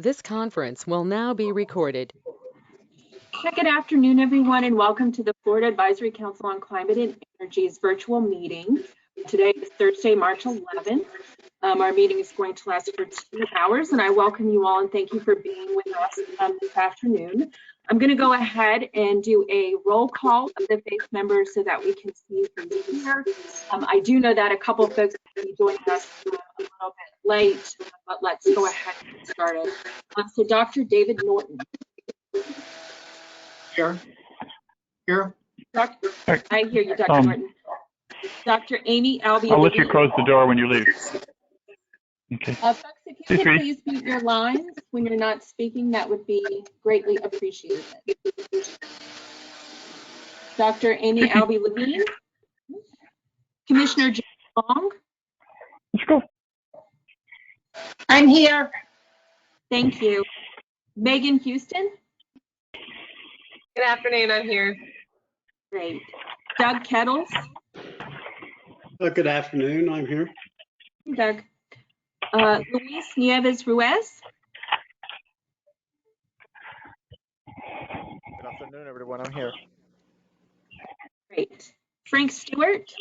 This conference will now be recorded. Good afternoon, everyone, and welcome to the Florida Advisory Council on Climate and Energy's virtual meeting. Today is Thursday, March 11th. Our meeting is going to last for 2 hours, and I welcome you all and thank you for being with us this afternoon. I'm going to go ahead and do a roll call of the FACCE members so that we can see who's here. I do know that a couple of folks will be joining us a little bit late, but let's go ahead and get started. So Dr. David Norton. Here. I hear you, Dr. Norton. Dr. Amy Albee. I'll let you close the door when you leave. Okay. Folks, if you could please mute your lines when you're not speaking, that would be greatly appreciated. Dr. Amy Albee Levine. Commissioner Jim Long. Let's go. I'm here. Thank you. Megan Houston. Good afternoon, I'm here. Great. Doug Kettles. Good afternoon, I'm here. Doug. Luis Nieves Ruiz. Good afternoon, everyone. I'm here. Great. Frank Stewart.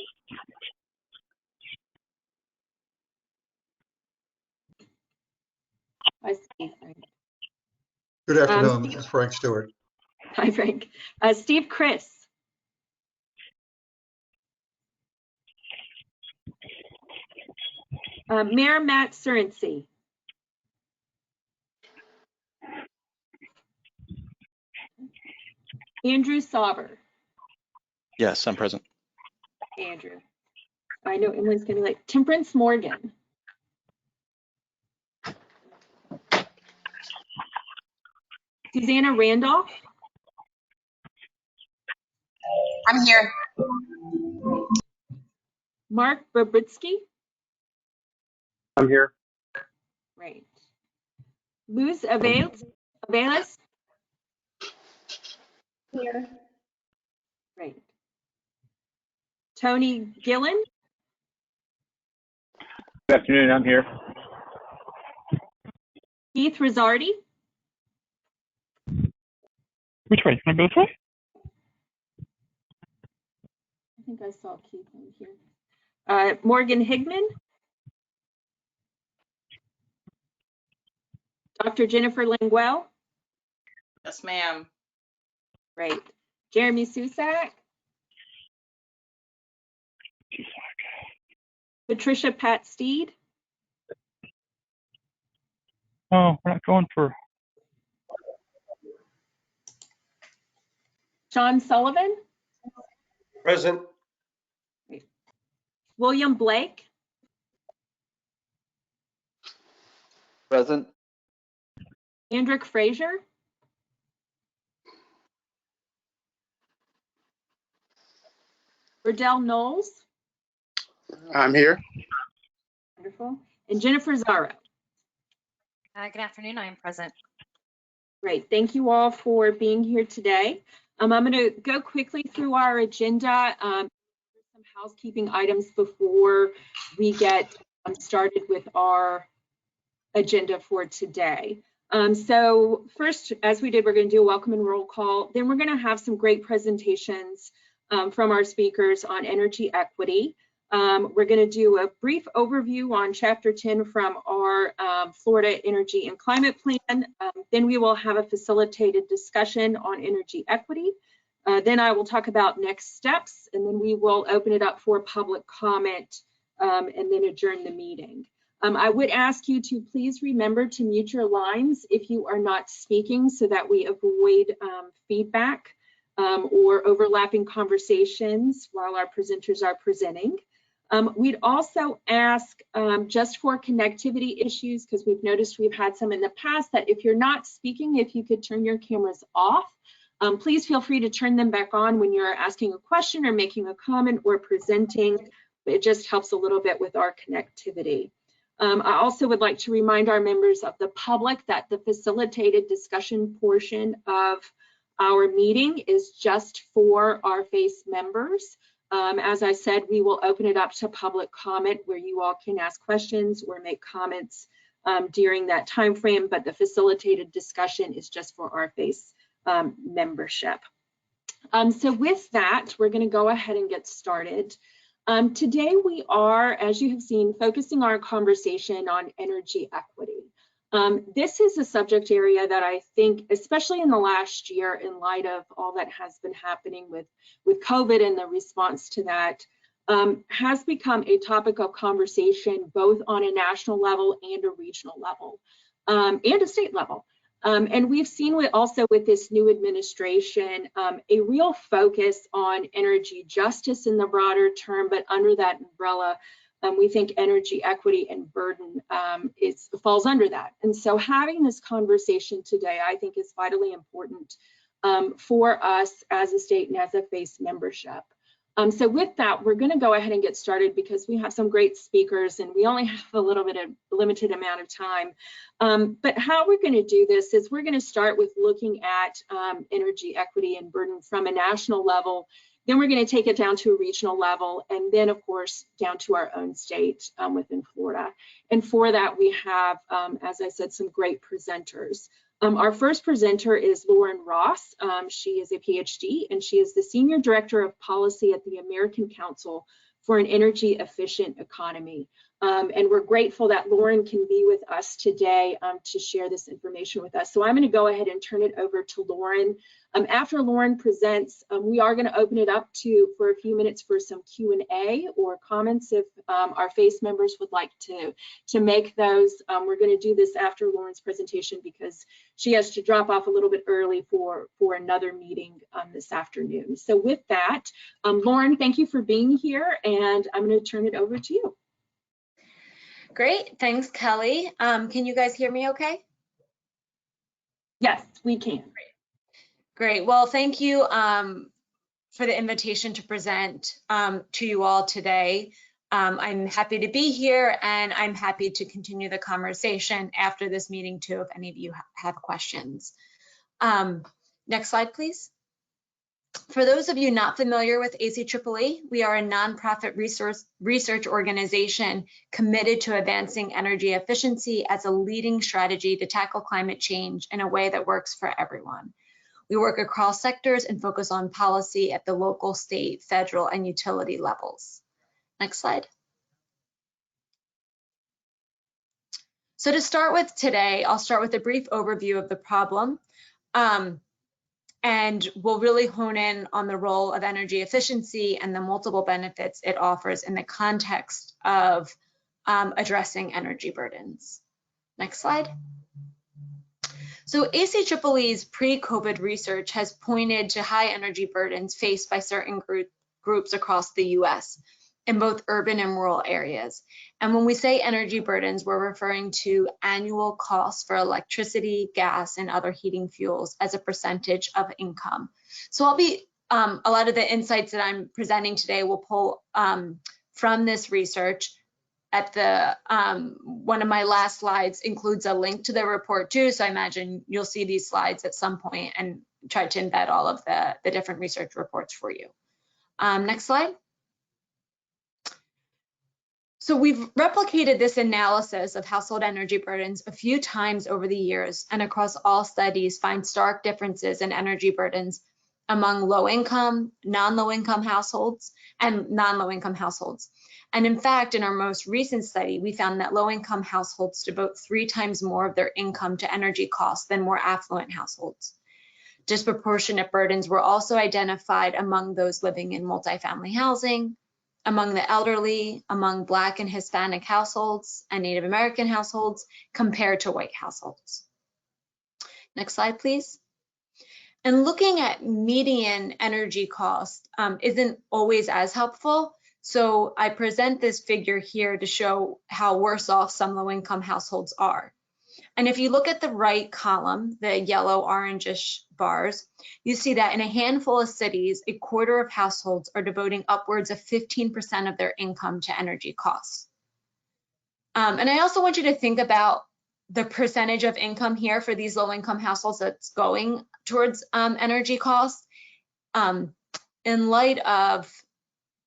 I see Frank. Good afternoon, this is Frank Stewart. Hi, Frank. Steve Chris. Mayor Matt Surrency. Andrew Sauber. Yes, I'm present. Andrew. I know Emily's going to be like Temperance Morgan. Susanna Randolph. I'm here. Mark Berbritsky. I'm here. Right. Luz Avelis. Here. Right. Tony Gillen. Good afternoon, I'm here. Keith Rizzardi. Which way? Can I go this way? I think I saw Keith in here. Morgan Higman. Dr. Jennifer Languel. Yes, ma'am. Right. Jeremy Susak. Patricia Pat Steed. Oh, we're not going for. Sean Sullivan. Present. William Blake. Present. Andrick Frazier. Burdell Knowles. I'm here. Wonderful. And Jennifer Zaro. Good afternoon, I am present. Great, thank you all for being here today. I'm going to go quickly through our agenda, some housekeeping items before we get started with our agenda for today. So first, as we did, we're going to do a welcome and roll call. Then we're going to have some great presentations from our speakers on energy equity. We're going to do a brief overview on Chapter 10 from our Florida Energy and Climate Plan. Then we will have a facilitated discussion on energy equity. Then I will talk about next steps, and then we will open it up for public comment and then adjourn the meeting. I would ask you to please remember to mute your lines if you are not speaking so that we avoid feedback or overlapping conversations while our presenters are presenting. We'd also ask just for connectivity issues, because we've noticed we've had some in the past, that if you're not speaking, if you could turn your cameras off. Please feel free to turn them back on when you're asking a question or making a comment or presenting. It just helps a little bit with our connectivity. I also would like to remind our members of the public that the facilitated discussion portion of our meeting is just for our FACE members. As I said, we will open it up to public comment where you all can ask questions or make comments during that time frame, but the facilitated discussion is just for our FACE membership. So with that, we're going to go ahead and get started. Today we are, as you have seen, focusing our conversation on energy equity. This is a subject area that I think, especially in the last year, in light of all that has been happening with COVID and the response to that, has become a topic of conversation both on a national level and a regional level, and a state level. And we've seen also with this new administration, a real focus on energy justice in the broader term, but under that umbrella, we think energy equity and burden falls under that. And so having this conversation today, I think, is vitally important for us as a state and as a FACE membership. So with that, we're going to go ahead and get started because we have some great speakers and we only have a little bit of limited amount of time. But how we're going to do this is we're going to start with looking at energy equity and burden from a national level. Then we're going to take it down to a regional level, and then, of course, down to our own state within Florida. And for that, we have, as I said, some great presenters. Our first presenter is Lauren Ross. She is a PhD, and she is the Senior Director of Policy at the American Council for an Energy Efficient Economy. And we're grateful that Lauren can be with us today to share this information with us. So I'm going to go ahead and turn it over to Lauren. After Lauren presents, we are going to open it up for a few minutes for some Q&A or comments if our FACE members would like to make those. We're going to do this after Lauren's presentation because she has to drop off a little bit early for another meeting this afternoon. So with that, Lauren, thank you for being here, and I'm going to turn it over to you. Great, thanks, Kelly. Can you guys hear me okay? Yes, we can. Great, well, thank you for the invitation to present to you all today. I'm happy to be here, and I'm happy to continue the conversation after this meeting too, if any of you have questions. Next slide, please. For those of you not familiar with ACEEE, we are a nonprofit research organization committed to advancing energy efficiency as a leading strategy to tackle climate change in a way that works for everyone. We work across sectors and focus on policy at the local, state, federal, and utility levels. Next slide. So to start with today, I'll start with a brief overview of the problem. And we'll really hone in on the role of energy efficiency and the multiple benefits it offers in the context of addressing energy burdens. Next slide. So ACEEE's pre-COVID research has pointed to high energy burdens faced by certain groups across the US in both urban and rural areas. And when we say energy burdens, we're referring to annual costs for electricity, gas, and other heating fuels as a percentage of income. So I'll be, a lot of the insights that I'm presenting today will pull from this research. At the, one of my last slides includes a link to the report too, so I imagine you'll see these slides at some point and try to embed all of the different research reports for you. Next slide. So we've replicated this analysis of household energy burdens a few times over the years, and across all studies find stark differences in energy burdens among low-income, non-low-income households, and non-low-income households. And in fact, in our most recent study, we found that low-income households devote 3 times more of their income to energy costs than more affluent households. Disproportionate burdens were also identified among those living in multifamily housing, among the elderly, among Black and Hispanic households and Native American households compared to white households. Next slide, please. And looking at median energy cost isn't always as helpful. So I present this figure here to show how worse off some low-income households are. And if you look at the right column, the yellow orangish bars, you see that in a handful of cities, a quarter of households are devoting upwards of 15% of their income to energy costs. And I also want you to think about the percentage of income here for these low-income households that's going towards energy costs in light of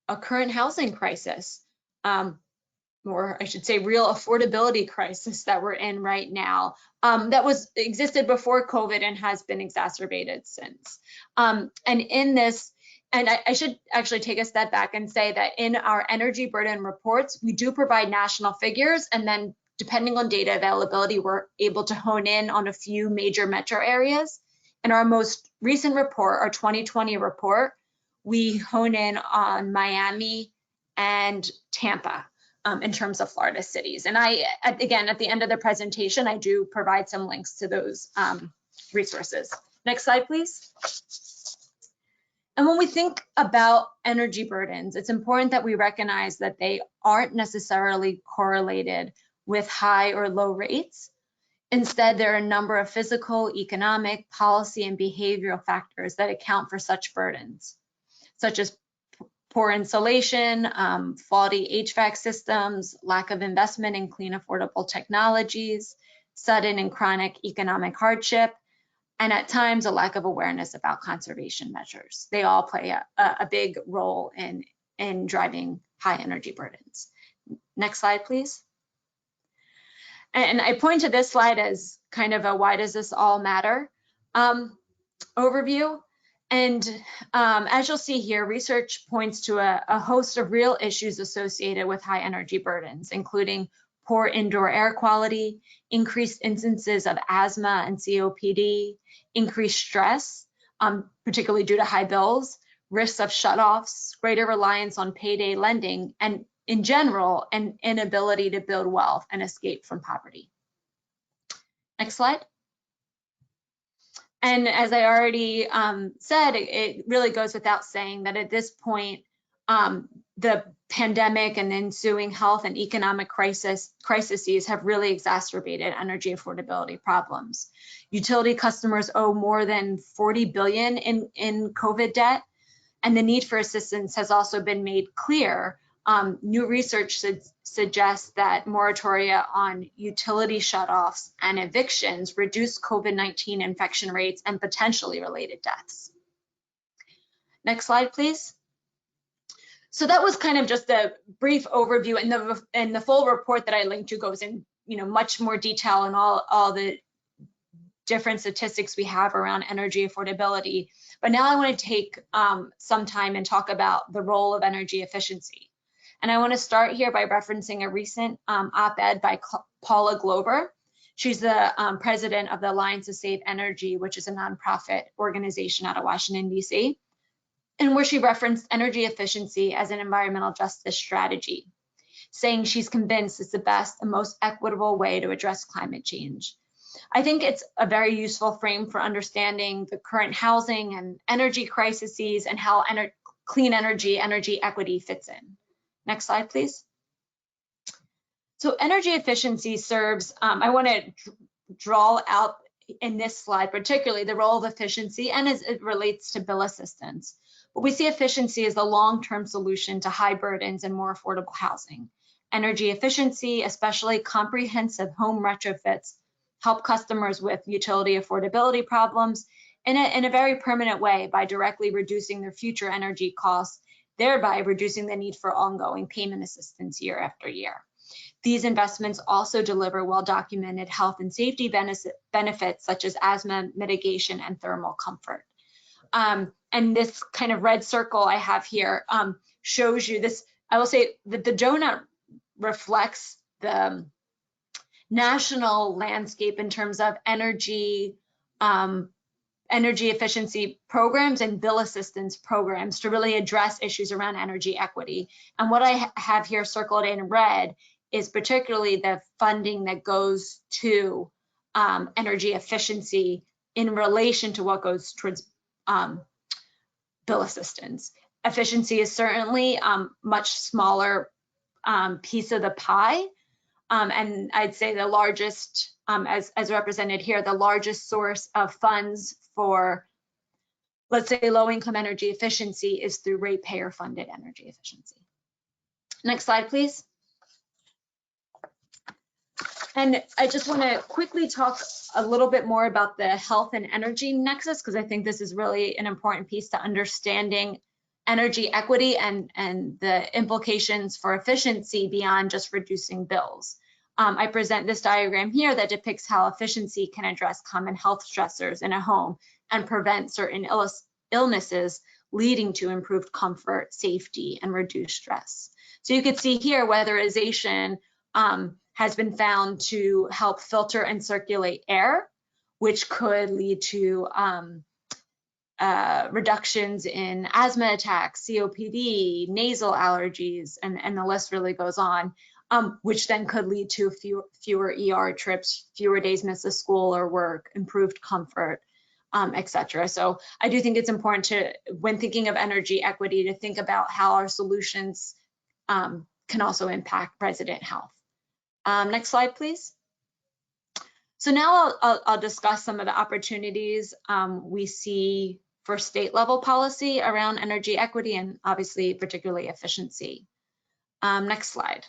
a current housing crisis. or I should say real affordability crisis that we're in right now, that existed before COVID and has been exacerbated since. And in this, and I should actually take a step back and say that in our energy burden reports, we do provide national figures, and then depending on data availability, we're able to hone in on a few major metro areas. In our most recent report, our 2020 report, we hone in on Miami and Tampa in terms of Florida cities. And again, at the end of the presentation, I do provide some links to those resources. Next slide, please. And when we think about energy burdens, it's important that we recognize that they aren't necessarily correlated with high or low rates. Instead, there are a number of physical, economic, policy, and behavioral factors that account for such burdens, such as poor insulation, faulty HVAC systems, lack of investment in clean, affordable technologies, sudden and chronic economic hardship, and at times a lack of awareness about conservation measures. They all play a big role in driving high energy burdens. Next slide, please. And I point to this slide as kind of a why does this all matter overview. And as you'll see here, research points to a host of real issues associated with high energy burdens, including poor indoor air quality, increased instances of asthma and COPD, increased stress, particularly due to high bills, risks of shutoffs, greater reliance on payday lending, and in general, an inability to build wealth and escape from poverty. Next slide. And as I already said, it really goes without saying that at this point, the pandemic and ensuing health and economic crises have really exacerbated energy affordability problems. Utility customers owe more than $40 billion in COVID debt, and the need for assistance has also been made clear. New research suggests that moratoria on utility shutoffs and evictions reduce COVID-19 infection rates and potentially related deaths. Next slide, please. So that was kind of just a brief overview, and the full report that I linked to goes in much more detail on all the different statistics we have around energy affordability. But now I want to take some time and talk about the role of energy efficiency. And I want to start here by referencing a recent op-ed by Paula Glover. She's the president of the Alliance to Save Energy, which is a nonprofit organization out of Washington, D.C., and where she referenced energy efficiency as an environmental justice strategy, saying she's convinced it's the best and most equitable way to address climate change. I think it's a very useful frame for understanding the current housing and energy crises and how clean energy equity fits in. Next slide, please. So energy efficiency serves, I want to draw out in this slide, particularly the role of efficiency and as it relates to bill assistance. But we see efficiency as the long-term solution to high burdens and more affordable housing. Energy efficiency, especially comprehensive home retrofits, help customers with utility affordability problems in a very permanent way by directly reducing their future energy costs, thereby reducing the need for ongoing payment assistance year after year. These investments also deliver well-documented health and safety benefits such as asthma mitigation and thermal comfort. And this kind of red circle I have here shows you this. I will say that the donut reflects the national landscape in terms of energy efficiency programs and bill assistance programs to really address issues around energy equity. And what I have here circled in red is particularly the funding that goes to energy efficiency in relation to what goes towards bill assistance. Efficiency is certainly much smaller piece of the pie. And I'd say the largest, as represented here, the largest source of funds for, let's say, low-income energy efficiency is through ratepayer-funded energy efficiency. Next slide, please. And I just want to quickly talk a little bit more about the health and energy nexus, because I think this is really an important piece to understanding energy equity and the implications for efficiency beyond just reducing bills. I present this diagram here that depicts how efficiency can address common health stressors in a home and prevent certain illnesses, leading to improved comfort, safety, and reduced stress. So you can see here weatherization has been found to help filter and circulate air, which could lead to reductions in asthma attacks, COPD, nasal allergies, and the list really goes on, which then could lead to fewer ER trips, fewer days missed of school or work, improved comfort, etc. So I do think it's important to, when thinking of energy equity, to think about how our solutions can also impact resident health. Next slide, please. So now I'll discuss some of the opportunities we see for state level policy around energy equity and obviously particularly efficiency. Next slide.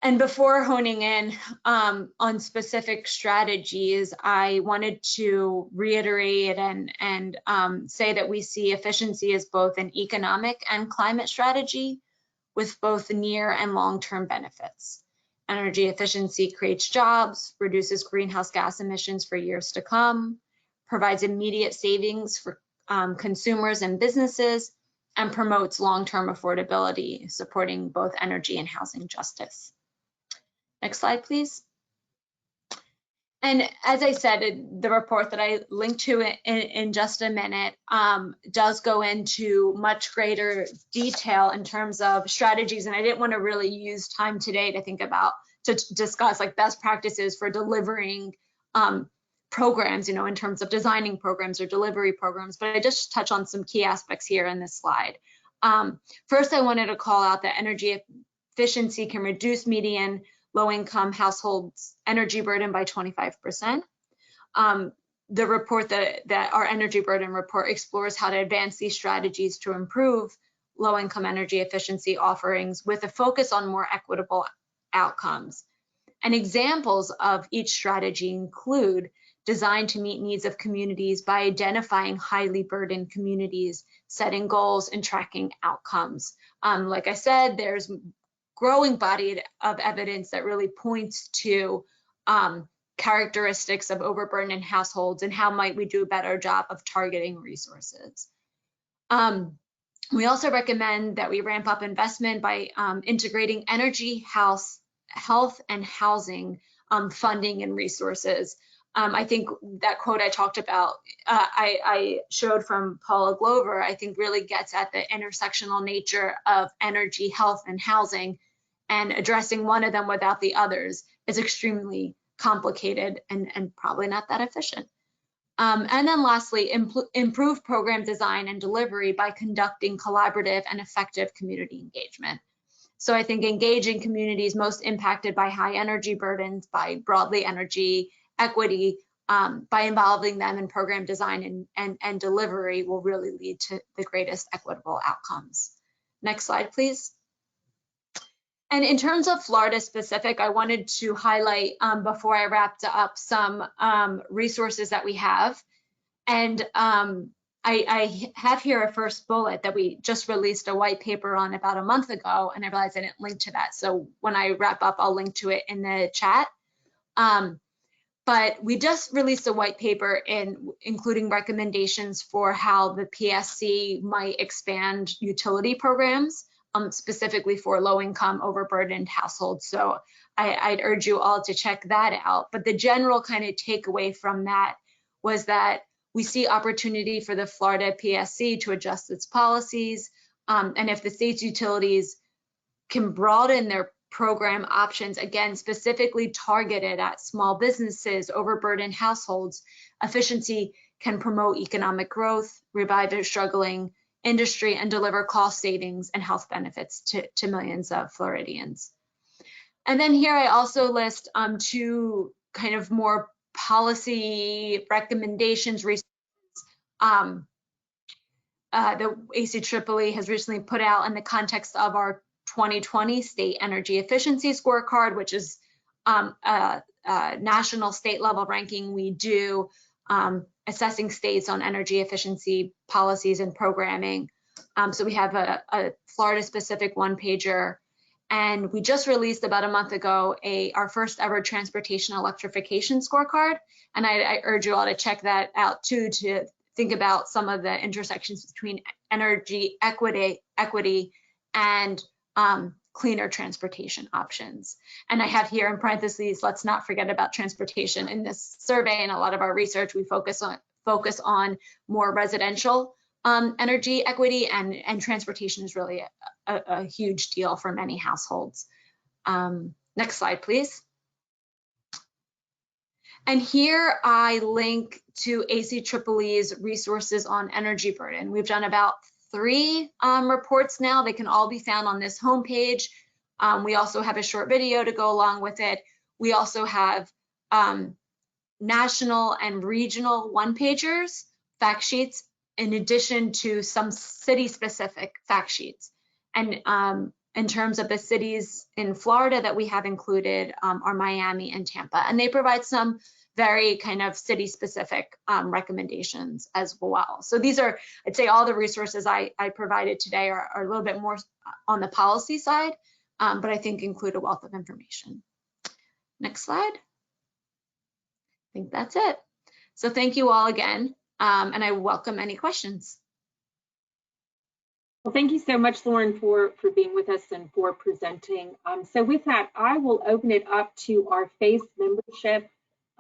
And before honing in on specific strategies, I wanted to reiterate and say that we see efficiency as both an economic and climate strategy with both near and long-term benefits. Energy efficiency creates jobs, reduces greenhouse gas emissions for years to come, provides immediate savings for consumers and businesses, and promotes long-term affordability, supporting both energy and housing justice. Next slide, please. And as I said, the report that I linked to in just a minute does go into much greater detail in terms of strategies. And I didn't want to really use time today to discuss like best practices for delivering programs, in terms of designing programs or delivery programs, but I just touch on some key aspects here in this slide. First, I wanted to call out that energy efficiency can reduce median low-income households' energy burden by 25%. The report that our energy burden report explores how to advance these strategies to improve low-income energy efficiency offerings with a focus on more equitable outcomes. And examples of each strategy include designed to meet needs of communities by identifying highly burdened communities, setting goals, and tracking outcomes. Like I said, there's growing body of evidence that really points to characteristics of overburdened households and how might we do a better job of targeting resources. We also recommend that we ramp up investment by integrating energy, health, and housing funding and resources. I think that quote I talked about, I showed from Paula Glover, I think really gets at the intersectional nature of energy, health, and housing, and addressing one of them without the others is extremely complicated and probably not that efficient. And then lastly, improve program design and delivery by conducting collaborative and effective community engagement. So I think engaging communities most impacted by high energy burdens, by broadly energy equity, by involving them in program design and delivery will really lead to the greatest equitable outcomes. Next slide, please. And in terms of Florida specific, I wanted to highlight before I wrapped up some resources that we have. And I have here a first bullet that we just released a white paper on about a month ago, and I realized I didn't link to that. So when I wrap up, I'll link to it in the chat. But we just released a white paper including recommendations for how the PSC might expand utility programs, specifically for low-income, overburdened households. So I'd urge you all to check that out. But the general kind of takeaway from that was that we see opportunity for the Florida PSC to adjust its policies. And if the state's utilities can broaden their program options, again, specifically targeted at small businesses, overburdened households, efficiency can promote economic growth, revive a struggling industry, and deliver cost savings and health benefits to millions of Floridians. And then here I also list two kind of more policy recommendations. The ACEEE has recently put out in the context of our 2020 State Energy Efficiency Scorecard, which is a national state level ranking we do assessing states on energy efficiency policies and programming. So we have a Florida-specific one-pager, and we just released about a month ago our first ever transportation electrification scorecard. And I urge you all to check that out too, to think about some of the intersections between energy equity and cleaner transportation options. And I have here in parentheses, let's not forget about transportation. In this survey and a lot of our research, we focus on more residential energy equity, and transportation is really a huge deal for many households. Next slide, please. And here I link to ACEEE's resources on energy burden. We've done about 3 reports now. They can all be found on this homepage. We also have a short video to go along with it. We also have national and regional one-pagers, fact sheets, in addition to some city-specific fact sheets. And in terms of the cities in Florida that we have included are Miami and Tampa, and they provide some very kind of city-specific recommendations as well. So these are, I'd say, all the resources I provided today are a little bit more on the policy side, but I think include a wealth of information. Next slide. I think that's it. So thank you all again, and I welcome any questions. Well, thank you so much, Lauren, for being with us and for presenting. So with that, I will open it up to our FACE membership.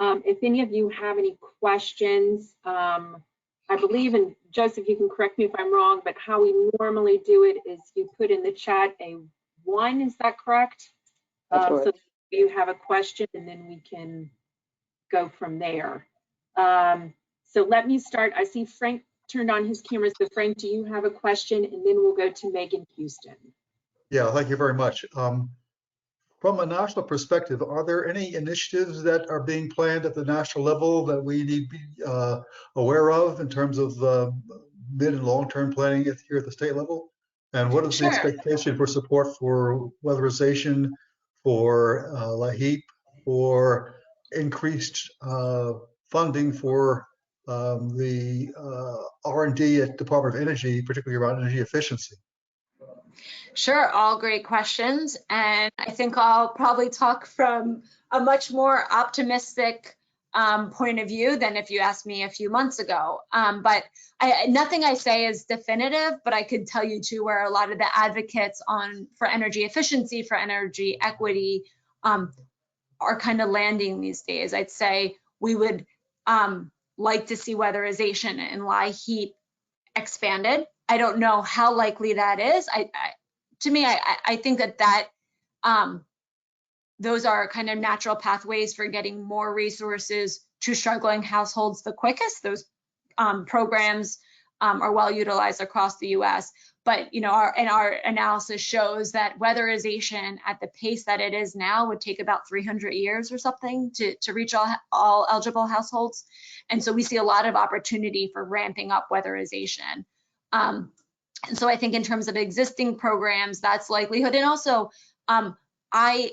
If any of you have any questions, I believe, and Joseph, you can correct me if I'm wrong, but how we normally do it is you put in the chat a 1, is that correct? That's right. So you have a question and then we can go from there. So let me start. I see Frank turned on his camera. So Frank, do you have a question? And then we'll go to Megan Houston. Yeah, thank you very much. From a national perspective, are there any initiatives that are being planned at the national level that we need to be aware of in terms of mid and long-term planning here at the state level? And what is the expectation for support for weatherization, for LAHEAP, for increased funding for the R&D at Department of Energy, particularly around energy efficiency? Sure, all great questions. And I think I'll probably talk from a much more optimistic point of view than if you asked me a few months ago. But nothing I say is definitive, but I could tell you too where a lot of the advocates for energy efficiency, for energy equity are kind of landing these days. I'd say we would like to see weatherization and LAHEAP expanded. I don't know how likely that is. To me, I think that those are kind of natural pathways for getting more resources to struggling households the quickest. Those programs are well utilized across the U.S. But our analysis shows that weatherization at the pace that it is now would take about 300 years or something to reach all eligible households. And so we see a lot of opportunity for ramping up weatherization. And so I think in terms of existing programs, that's likelihood. And also, I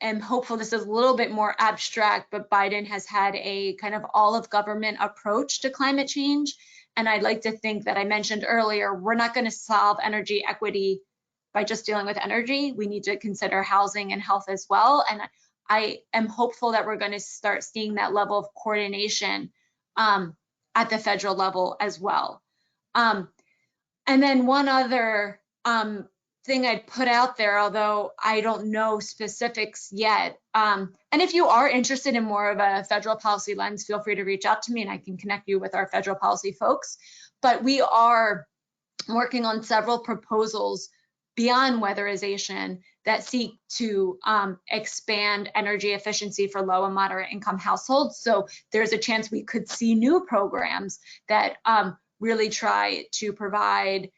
am hopeful, this is a little bit more abstract, but Biden has had a kind of all of government approach to climate change. And I'd like to think that I mentioned earlier, we're not going to solve energy equity by just dealing with energy. We need to consider housing and health as well. And I am hopeful that we're going to start seeing that level of coordination at the federal level as well. And then one other thing I'd put out there, although I don't know specifics yet, and if you are interested in more of a federal policy lens, feel free to reach out to me and I can connect you with our federal policy folks. But we are working on several proposals beyond weatherization that seek to expand energy efficiency for low and moderate income households. So there's a chance we could see new programs that really try to provide,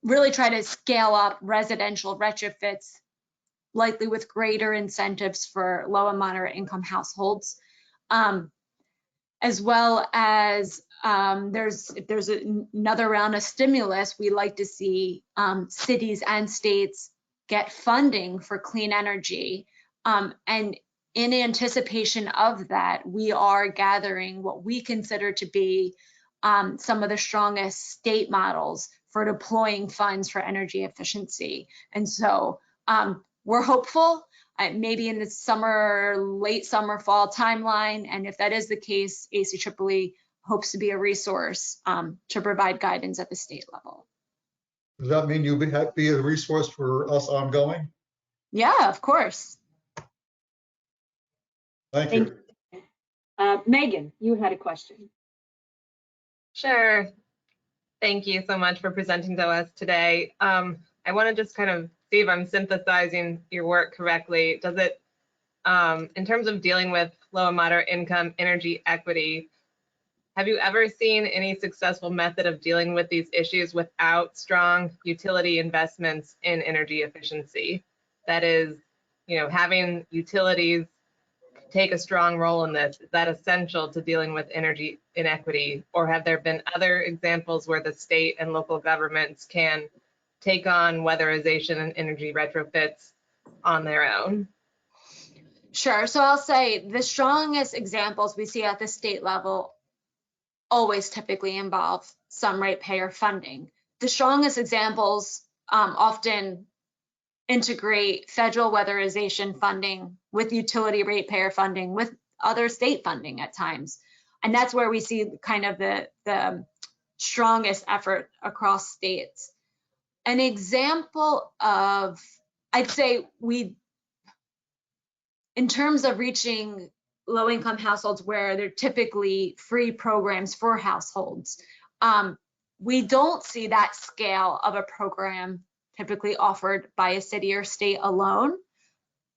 really try to scale up residential retrofits, likely with greater incentives for low and moderate income households, as well as if there's another round of stimulus, we like to see cities and states get funding for clean energy. And in anticipation of that, we are gathering what we consider to be some of the strongest state models for deploying funds for energy efficiency. And so we're hopeful, maybe in the summer, late summer, fall timeline. And if that is the case, ACEEE hopes to be a resource to provide guidance at the state level. Does that mean you'll be a resource for us ongoing? Yeah, of course. Thank you. Megan, you had a question. Sure. Thank you so much for presenting to us today. I want to just kind of see if I'm synthesizing your work correctly. Does it, in terms of dealing with low and moderate income energy equity, have you ever seen any successful method of dealing with these issues without strong utility investments in energy efficiency? That is, having utilities take a strong role in this. Is that essential to dealing with energy inequity? Or have there been other examples where the state and local governments can take on weatherization and energy retrofits on their own? Sure. So I'll say the strongest examples we see at the state level always typically involve some ratepayer funding. The strongest examples often integrate federal weatherization funding with utility ratepayer funding with other state funding at times. And that's where we see kind of the strongest effort across states. An example of, I'd say in terms of reaching low-income households where they're typically free programs for households, we don't see that scale of a program typically offered by a city or state alone.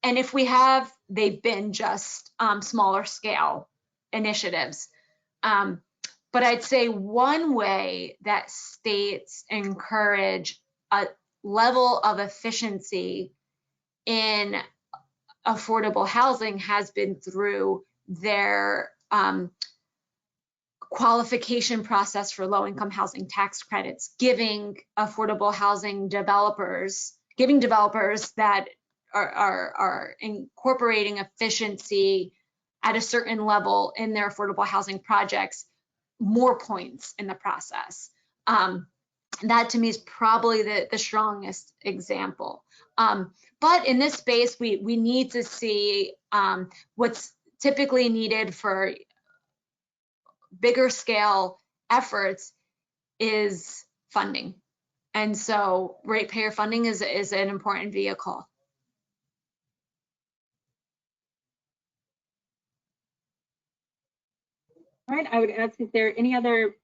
And if we have, they've been just smaller scale initiatives. But I'd say one way that states encourage a level of efficiency in affordable housing has been through their qualification process for low-income housing tax credits, giving affordable housing developers, that are incorporating efficiency at a certain level in their affordable housing projects, more points in the process. That to me is probably the strongest example. But in this space, we need to see what's typically needed for bigger scale efforts is funding. And so ratepayer funding is an important vehicle. All right, I would ask if there are any other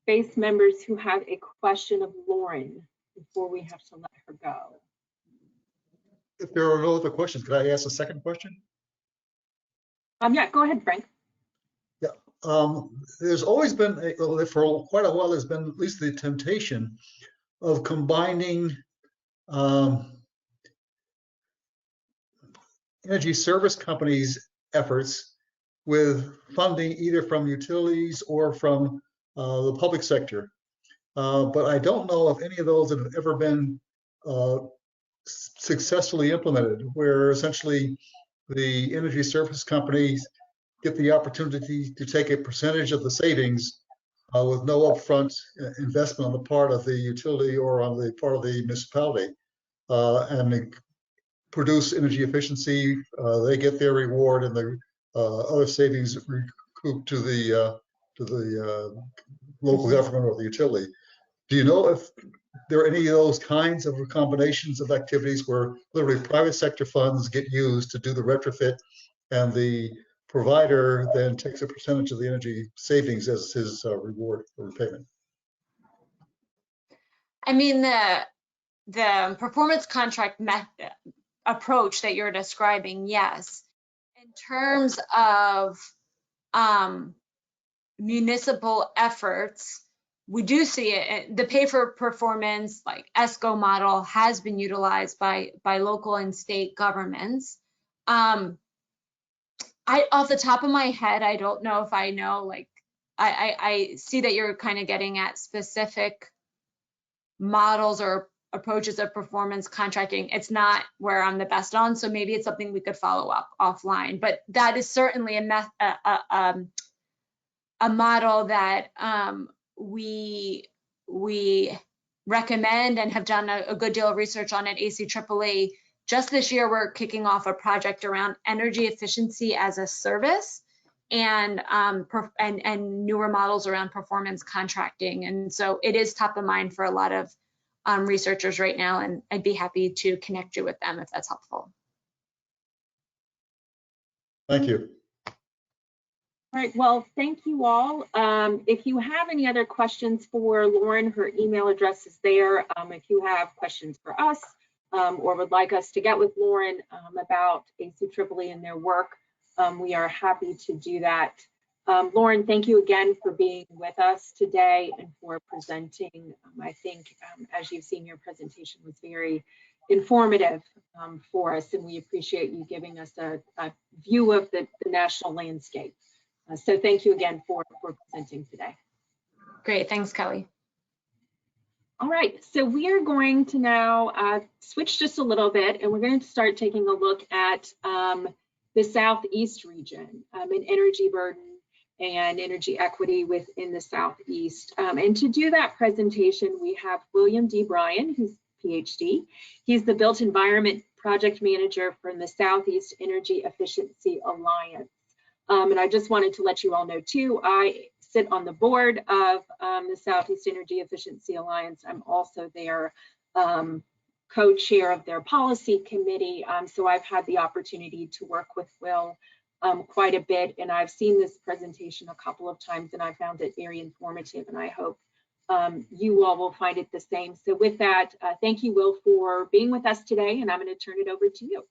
FACE members who have a question of Lauren before we have to let her go. If there are no other questions, could I ask a second question? Yeah, go ahead, Frank. There's always been, for quite a while, there's been at least the temptation of combining energy service companies' efforts with funding either from utilities or from the public sector. But I don't know if any of those have ever been successfully implemented, where essentially the energy service companies get the opportunity to take a percentage of the savings with no upfront investment on the part of the utility or on the part of the municipality, and produce energy efficiency. They get their reward, and the other savings recouped to the local government or the utility. Do you know if there are any of those kinds of combinations of activities where literally private sector funds get used to do the retrofit, and the provider then takes a percentage of the energy savings as his reward or repayment? I mean, the performance contract method approach that you're describing, yes. In terms of municipal efforts, we do see it. The pay for performance, like ESCO model, has been utilized by local and state governments. Off the top of my head, I don't know if I know, like, I see that you're kind of getting at specific models or approaches of performance contracting, it's not where I'm the best on. So maybe it's something we could follow up offline. But that is certainly a model that we recommend and have done a good deal of research on at ACEEE. Just this year, we're kicking off a project around energy efficiency as a service and newer models around performance contracting. And so it is top of mind for a lot of researchers right now, and I'd be happy to connect you with them if that's helpful. Thank you. All right, well, thank you all. If you have any other questions for Lauren, her email address is there. If you have questions for us or would like us to get with Lauren about ACEEE and their work, we are happy to do that. Lauren, thank you again for being with us today and for presenting. I think, as you've seen, your presentation was very informative for us, and we appreciate you giving us a view of the national landscape. So thank you again for presenting today. Great, thanks, Kelly. All right, so we are going to now switch just a little bit, and we're going to start taking a look at the Southeast region and energy burden and energy equity within the Southeast. And to do that presentation, we have William D. Bryan, who's PhD. He's the Built Environment Project Manager from the Southeast Energy Efficiency Alliance. And I just wanted to let you all know too, I sit on the board of the Southeast Energy Efficiency Alliance. I'm also their co-chair of their policy committee. So I've had the opportunity to work with Will quite a bit, and I've seen this presentation a couple of times and I found it very informative, and I hope you all will find it the same. So with that, thank you, Will, for being with us today, and I'm going to turn it over to you.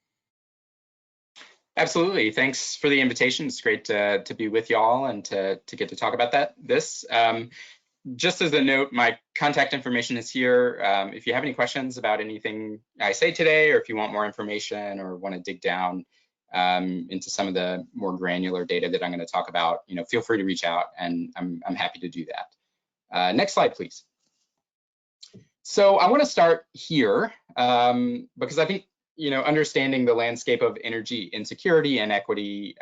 Absolutely. Thanks for the invitation. It's great to be with y'all and to get to talk about this. Just as a note, my contact information is here. If you have any questions about anything I say today, or if you want more information or want to dig down into some of the more granular data that I'm going to talk about, feel free to reach out, and I'm happy to do that. Next slide, please. So I want to start here because I think understanding the landscape of energy insecurity and equity,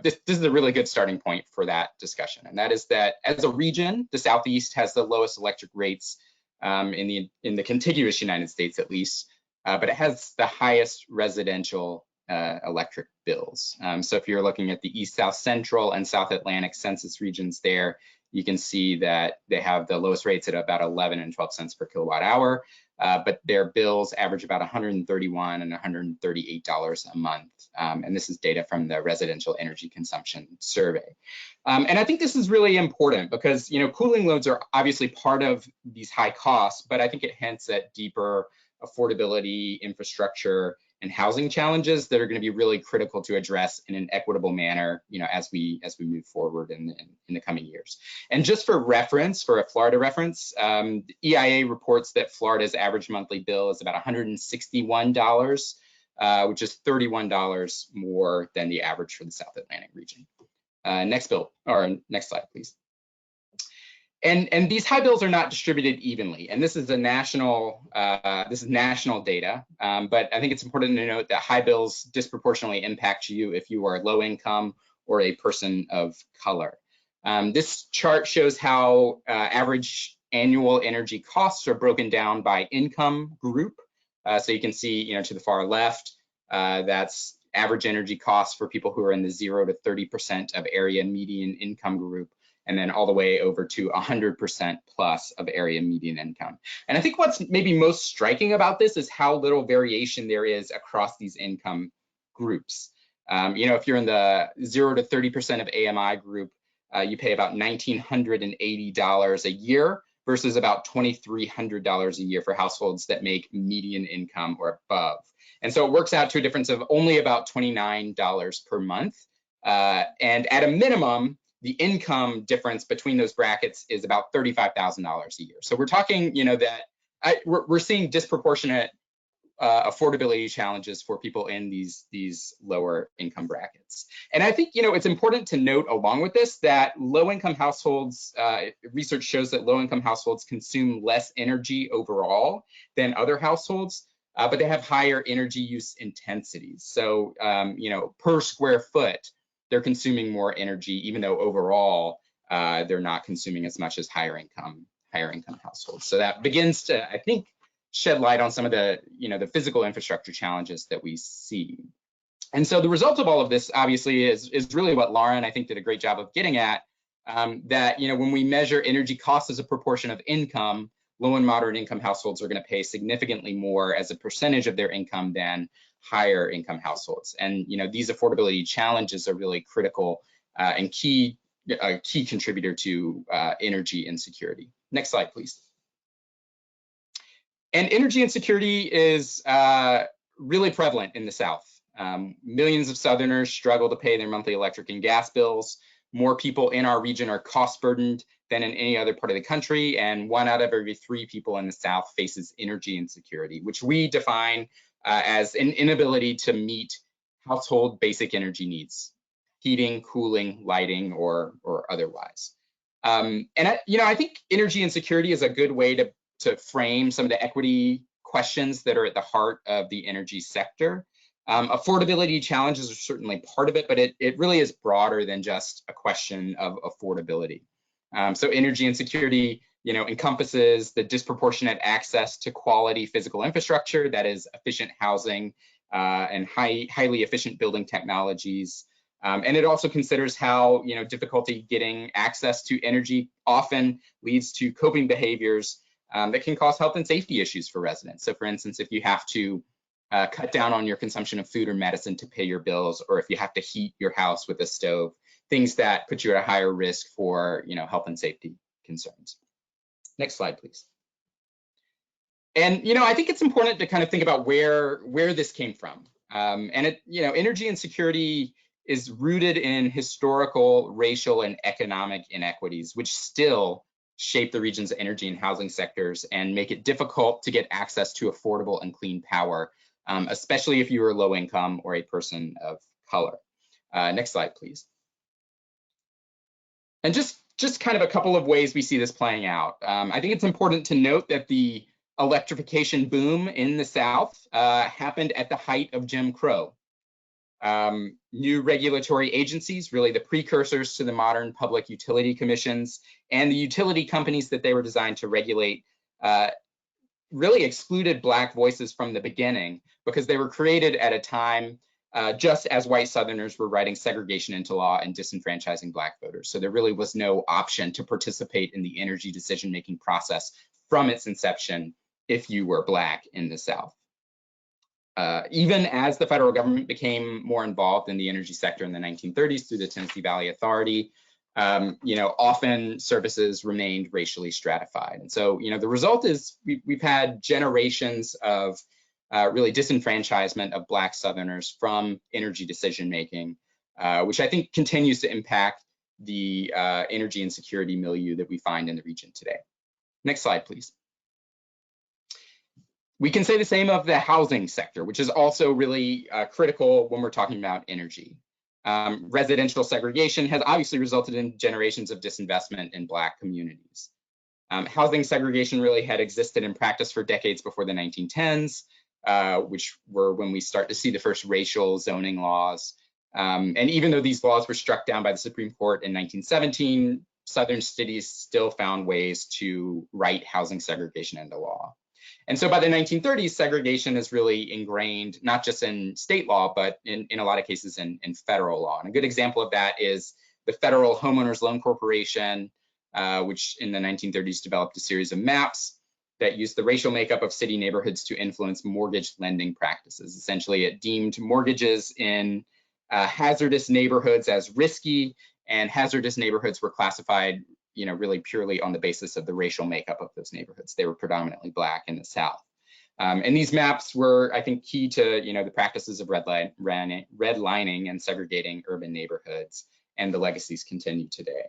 this is a really good starting point for that discussion. And that is that as a region, the Southeast has the lowest electric rates in the contiguous United States, at least, but it has the highest residential electric bills. So if you're looking at the East, South Central, and South Atlantic census regions there, you can see that they have the lowest rates at about 11 and 12 cents per kilowatt hour. But their bills average about $131 and $138 a month. And this is data from the Residential Energy Consumption Survey. And I think this is really important because, cooling loads are obviously part of these high costs, but I think it hints at deeper affordability, infrastructure, and housing challenges that are going to be really critical to address in an equitable manner, as we move forward in the coming years. And just for reference, for a Florida reference, EIA reports that Florida's average monthly bill is about $161, which is $31 more than the average for the South Atlantic region. Next slide, please. And these high bills are not distributed evenly, and this is national data. But I think it's important to note that high bills disproportionately impact you if you are low income or a person of color. This chart shows how average annual energy costs are broken down by income group. So you can see, to the far left, that's average energy costs for people who are in the 0 to 30% of area median income group, and then all the way over to 100% plus of area median income. And I think what's maybe most striking about this is how little variation there is across these income groups. If you're in the 0 to 30% of AMI group, you pay about $1,980 a year versus about $2,300 a year for households that make median income or above. And so it works out to a difference of only about $29 per month. And at a minimum, the income difference between those brackets is about $35,000 a year. So we're talking, that we're seeing disproportionate affordability challenges for people in these lower income brackets. And I think, it's important to note along with this that low income households, research shows that low income households consume less energy overall than other households, but they have higher energy use intensities. So, per square foot, they're consuming more energy, even though overall they're not consuming as much as higher income households. So that begins to, I think, shed light on some of the, the physical infrastructure challenges that we see. And so the result of all of this, obviously, is really what Lauren, I think, did a great job of getting at, that, when we measure energy costs as a proportion of income, low and moderate income households are going to pay significantly more as a percentage of their income than higher income households. And, these affordability challenges are really critical and a key contributor to energy insecurity. Next slide, please. And energy insecurity is really prevalent in the South. Millions of Southerners struggle to pay their monthly electric and gas bills. More people in our region are cost burdened than in any other part of the country, and 1 out of every 3 people in the South faces energy insecurity, which we define as an inability to meet household basic energy needs, heating, cooling, lighting, or otherwise. And I think energy insecurity is a good way to frame some of the equity questions that are at the heart of the energy sector. Affordability challenges are certainly part of it, but it really is broader than just a question of affordability. So energy insecurity, encompasses the disproportionate access to quality physical infrastructure, that is efficient housing and highly efficient building technologies. And it also considers how, difficulty getting access to energy often leads to coping behaviors that can cause health and safety issues for residents. So for instance, if you have to cut down on your consumption of food or medicine to pay your bills, or if you have to heat your house with a stove, things that put you at a higher risk for, health and safety concerns. Next slide, please. And, I think it's important to kind of think about where this came from. And energy insecurity is rooted in historical, racial, and economic inequities, which still shape the region's energy and housing sectors and make it difficult to get access to affordable and clean power, especially if you are low income or a person of color. Next slide, please. And just kind of a couple of ways we see this playing out. I think it's important to note that the electrification boom in the South happened at the height of Jim Crow. New regulatory agencies, really the precursors to the modern public utility commissions, and the utility companies that they were designed to regulate really excluded Black voices from the beginning because they were created at a time just as white Southerners were writing segregation into law and disenfranchising Black voters. So there really was no option to participate in the energy decision-making process from its inception if you were Black in the South. Even as the federal government became more involved in the energy sector in the 1930s through the Tennessee Valley Authority, often services remained racially stratified. And so, the result is we've had generations of really disenfranchisement of Black Southerners from energy decision-making, which I think continues to impact the energy insecurity milieu that we find in the region today. Next slide, please. We can say the same of the housing sector, which is also really critical when we're talking about energy. Residential segregation has obviously resulted in generations of disinvestment in Black communities. Housing segregation really had existed in practice for decades before the 1910s, which were when we start to see the first racial zoning laws. And even though these laws were struck down by the Supreme Court in 1917, Southern cities still found ways to write housing segregation into law. And so by the 1930s, segregation is really ingrained, not just in state law, but in a lot of cases in federal law. And a good example of that is the Federal Homeowners Loan Corporation, which in the 1930s developed a series of maps that used the racial makeup of city neighborhoods to influence mortgage lending practices. Essentially, it deemed mortgages in hazardous neighborhoods as risky, and hazardous neighborhoods were classified really purely on the basis of the racial makeup of those neighborhoods. They were predominantly Black in the South. And these maps were, I think, key to, the practices of redlining and segregating urban neighborhoods, and the legacies continue today.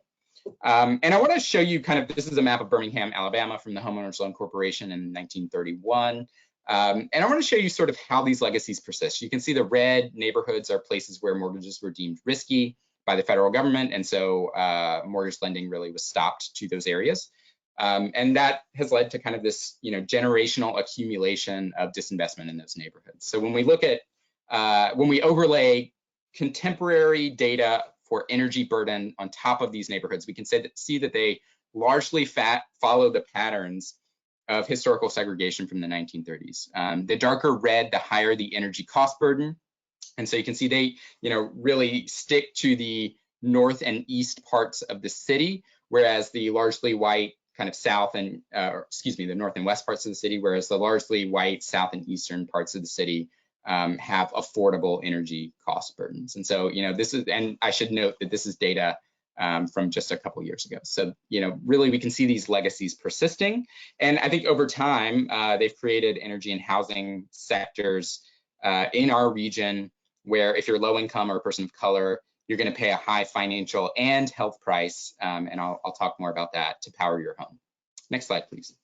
And I want to show you this is a map of Birmingham, Alabama from the Homeowners Loan Corporation in 1931. And I want to show you sort of how these legacies persist. You can see the red neighborhoods are places where mortgages were deemed risky by the federal government, and so mortgage lending really was stopped to those areas. And that has led to kind of this, generational accumulation of disinvestment in those neighborhoods. So when we look at, when we overlay contemporary data for energy burden on top of these neighborhoods, we can see that they largely follow the patterns of historical segregation from the 1930s. The darker red, the higher the energy cost burden. And so you can see they, really stick to the north and east parts of the city, whereas the largely white kind of south and, the north and west parts of the city, whereas the largely white south and eastern parts of the city have affordable energy cost burdens. And so, this is, and I should note that this is data from just a couple years ago. So, really we can see these legacies persisting. And I think over time, they've created energy and housing sectors in our region where if you're low income or a person of color, you're going to pay a high financial and health price. And I'll talk more about that to power your home. Next slide, please.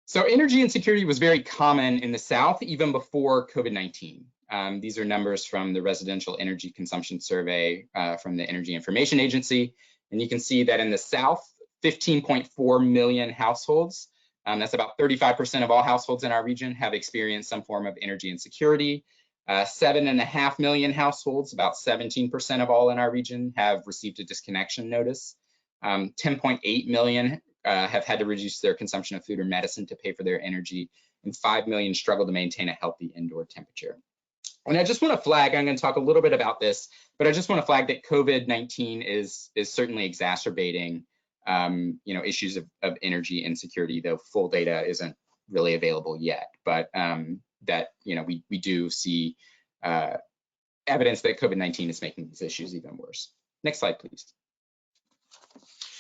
So energy insecurity was very common in the South even before COVID-19. These are numbers from the Residential Energy Consumption Survey from the Energy Information Agency. And you can see that in the South, 15.4 million households, that's about 35% of all households in our region, have experienced some form of energy insecurity. 7.5 million households, about 17% of all in our region, have received a disconnection notice. 10.8 million have had to reduce their consumption of food or medicine to pay for their energy, and 5 million struggle to maintain a healthy indoor temperature. And I just want to flag, I'm going to talk a little bit about this, but I just want to flag that COVID-19 is certainly exacerbating issues of energy insecurity, though full data isn't really available yet. But that we do see evidence that COVID-19 is making these issues even worse. Next slide, please.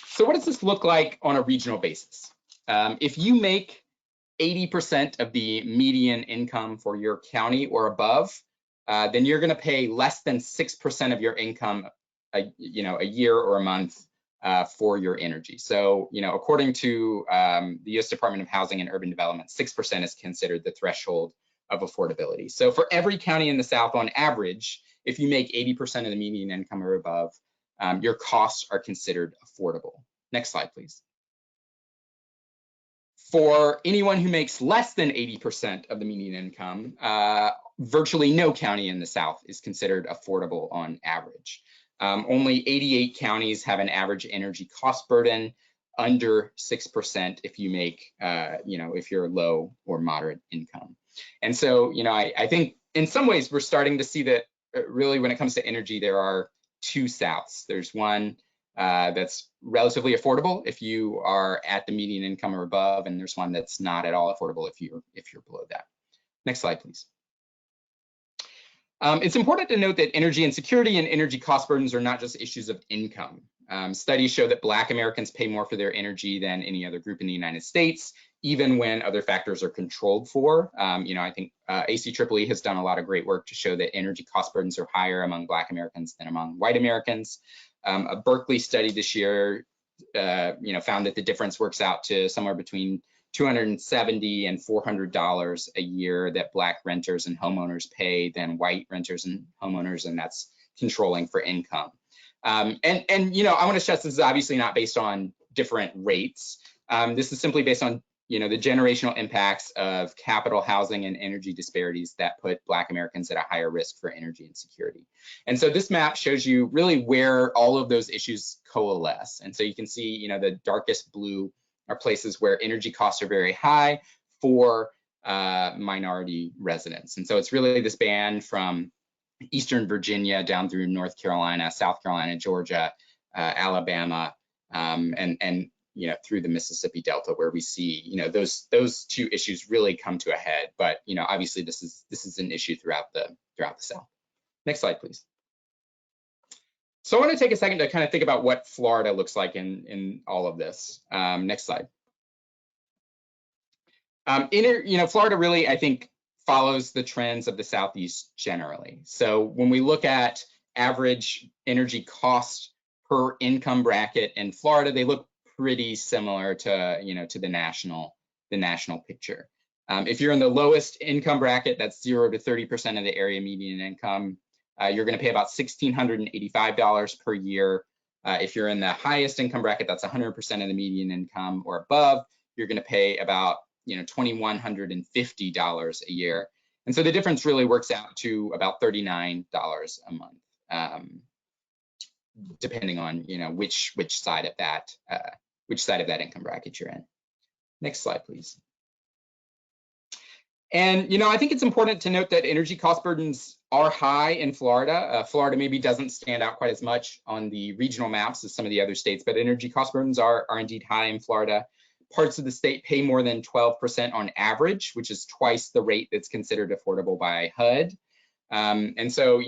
So what does this look like on a regional basis? If you make 80% of the median income for your county or above, then you're going to pay less than 6% of your income, a year or a month for your energy. So, according to the U.S. Department of Housing and Urban Development, 6% is considered the threshold of affordability. So for every county in the South, on average, if you make 80% of the median income or above, your costs are considered affordable. Next slide, please. For anyone who makes less than 80% of the median income, virtually no county in the South is considered affordable on average. Only 88 counties have an average energy cost burden under 6% if you make, if you're low or moderate income. And so, I think in some ways we're starting to see that really when it comes to energy, there are two Souths. There's one that's relatively affordable if you are at the median income or above, and there's one that's not at all affordable if you're below that. Next slide, please. It's important to note that energy insecurity and energy cost burdens are not just issues of income. Studies show that Black Americans pay more for their energy than any other group in the United States, even when other factors are controlled for. I think ACEEE has done a lot of great work to show that energy cost burdens are higher among Black Americans than among white Americans. A Berkeley study this year, found that the difference works out to somewhere between $270 and $400 a year that Black renters and homeowners pay than white renters and homeowners, and that's controlling for income. I want to stress this is obviously not based on different rates. This is simply based on the generational impacts of capital, housing, and energy disparities that put Black Americans at a higher risk for energy insecurity. And so this map shows you really where all of those issues coalesce. And so you can see, the darkest blue are places where energy costs are very high for minority residents. And so it's really this band from Eastern Virginia down through North Carolina, South Carolina, Georgia, Alabama, and through the Mississippi Delta, where we see those two issues really come to a head. But obviously this is an issue throughout the South. Next slide, please. So I want to take a second to kind of think about what Florida looks like in all of this. Next slide. Florida really, I think, follows the trends of the Southeast generally. So when we look at average energy cost per income bracket in Florida, they look pretty similar to to the national picture. If you're in the lowest income bracket, that's 0 to 30% of the area median income, you're going to pay about $1,685 per year. If you're in the highest income bracket, that's 100% of the median income or above, you're going to pay about $2,150 a year. And so the difference really works out to about $39 a month, depending on which side of that income bracket you're in. Next slide, please. And I think it's important to note that energy cost burdens are high in Florida. Florida maybe doesn't stand out quite as much on the regional maps as some of the other states, but energy cost burdens are indeed high in Florida. Parts of the state pay more than 12% on average, which is twice the rate that's considered affordable by HUD. And so,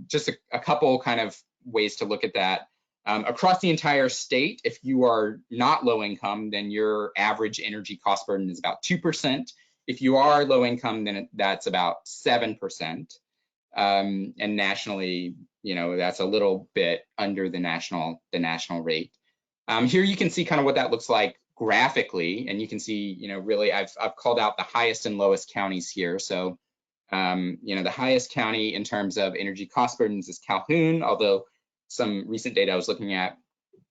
just a couple kind of ways to look at that. Across the entire state, if you are not low income, then your average energy cost burden is about 2%. If you are low income, then that's about 7%. And nationally, that's a little bit under the national rate. Here you can see kind of what that looks like graphically, and you can see, really I've called out the highest and lowest counties here. So, the highest county in terms of energy cost burdens is Calhoun, although some recent data I was looking at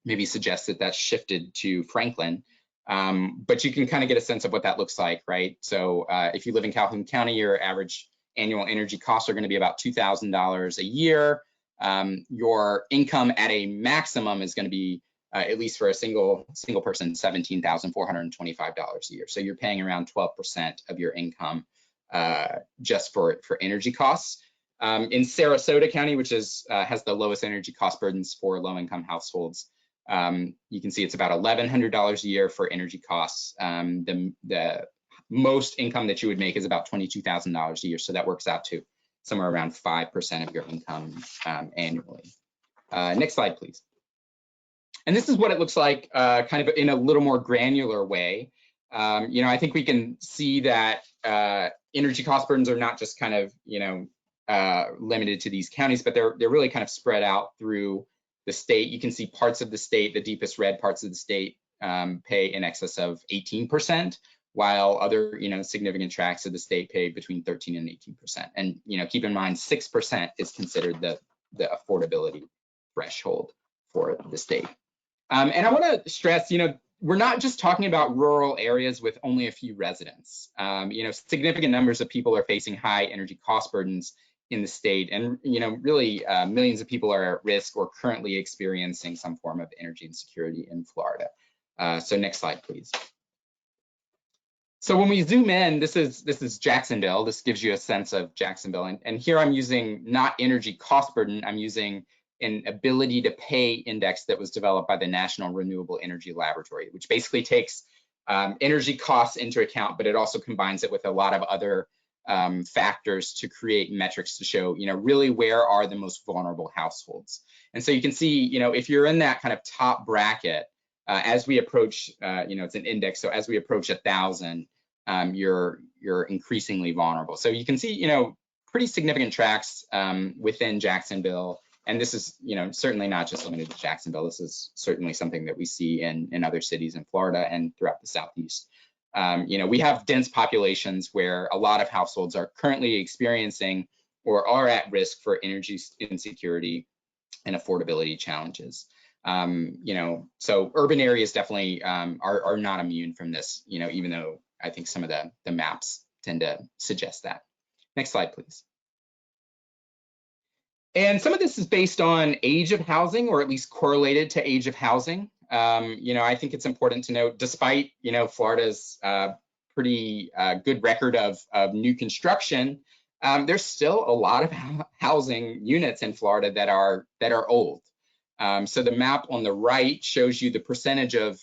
maybe suggests that that's shifted to Franklin. But you can kind of get a sense of what that looks like, right? So if you live in Calhoun County, your average annual energy costs are going to be about $2,000 a year. Your income at a maximum is going to be, at least for a single person, $17,425 a year. So you're paying around 12% of your income just for energy costs. In Sarasota County, which has the lowest energy cost burdens for low-income households, you can see it's about $1,100 a year for energy costs. The most income that you would make is about $22,000 a year, so that works out to somewhere around 5% of your income annually. Next slide, please. And this is what it looks like kind of in a little more granular way. I think we can see that energy cost burdens are not just kind of, limited to these counties, but they're really kind of spread out through the state. You can see parts of the state, the deepest red parts of the state pay in excess of 18%, while other, significant tracts of the state pay between 13 and 18%. And, keep in mind, 6% is considered the affordability threshold for the state. And I want to stress, we're not just talking about rural areas with only a few residents. Significant numbers of people are facing high energy cost burdens in the state, and really millions of people are at risk or currently experiencing some form of energy insecurity in Florida. So next slide, please. So when we zoom in, this is Jacksonville. This gives you a sense of Jacksonville, and here I'm using not energy cost burden, I'm using an ability to pay index that was developed by the National Renewable Energy Laboratory, which basically takes energy costs into account, but it also combines it with a lot of other factors to create metrics to show, really where are the most vulnerable households. And so you can see, if you're in that kind of top bracket, as we approach, it's an index, so as we approach 1,000, you're increasingly vulnerable. So you can see, pretty significant tracts within Jacksonville. And this is, certainly not just limited to Jacksonville. This is certainly something that we see in other cities in Florida and throughout the Southeast. We have dense populations where a lot of households are currently experiencing or are at risk for energy insecurity and affordability challenges. So urban areas definitely are not immune from this, even though I think some of the maps tend to suggest that. Next slide, please. And some of this is based on age of housing, or at least correlated to age of housing. I think it's important to note, despite, Florida's pretty good record of new construction, there's still a lot of housing units in Florida that are old. So the map on the right shows you the percentage of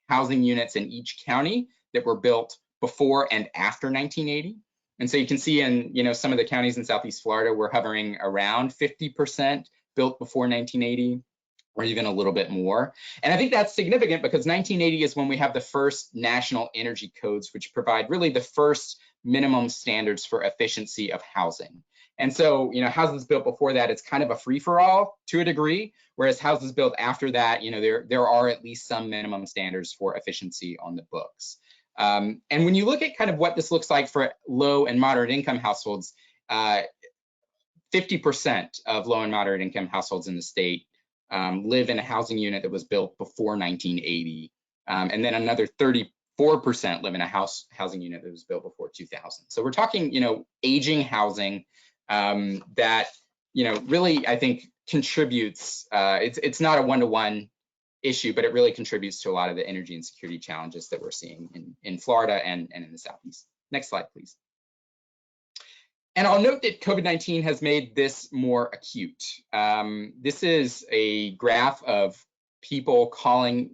housing units in each county that were built before and after 1980. And so you can see in, some of the counties in Southeast Florida, we're hovering around 50% built before 1980, or even a little bit more. And I think that's significant because 1980 is when we have the first national energy codes, which provide really the first minimum standards for efficiency of housing. And so, houses built before that, it's kind of a free-for-all to a degree, whereas houses built after that, there are at least some minimum standards for efficiency on the books. And when you look at kind of what this looks like for low and moderate income households, 50% of low and moderate income households in the state live in a housing unit that was built before 1980. And then another 34% live in a housing unit that was built before 2000. So we're talking, aging housing that, really, I think contributes, it's not a one-to-one issue, but it really contributes to a lot of the energy and security challenges that we're seeing in Florida and in the Southeast. Next slide, please. And I'll note that COVID-19 has made this more acute. This is a graph of people calling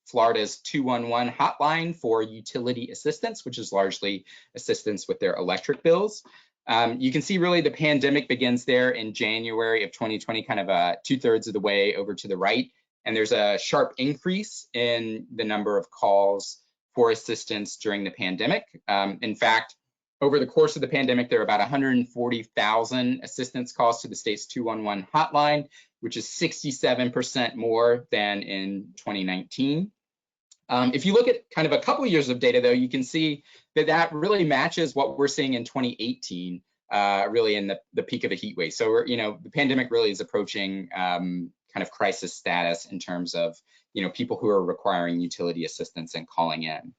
Florida's 211 hotline for utility assistance, which is largely assistance with their electric bills. You can see really the pandemic begins there in January of 2020, kind of 2/3 of the way over to the right. And there's a sharp increase in the number of calls for assistance during the pandemic. In fact, over the course of the pandemic, there are about 140,000 assistance calls to the state's 211 hotline, which is 67% more than in 2019. If you look at kind of a couple of years of data, though, you can see that that really matches what we're seeing in 2018, really in the peak of a heat wave. So, the pandemic really is approaching kind of crisis status in terms of, people who are requiring utility assistance and calling in.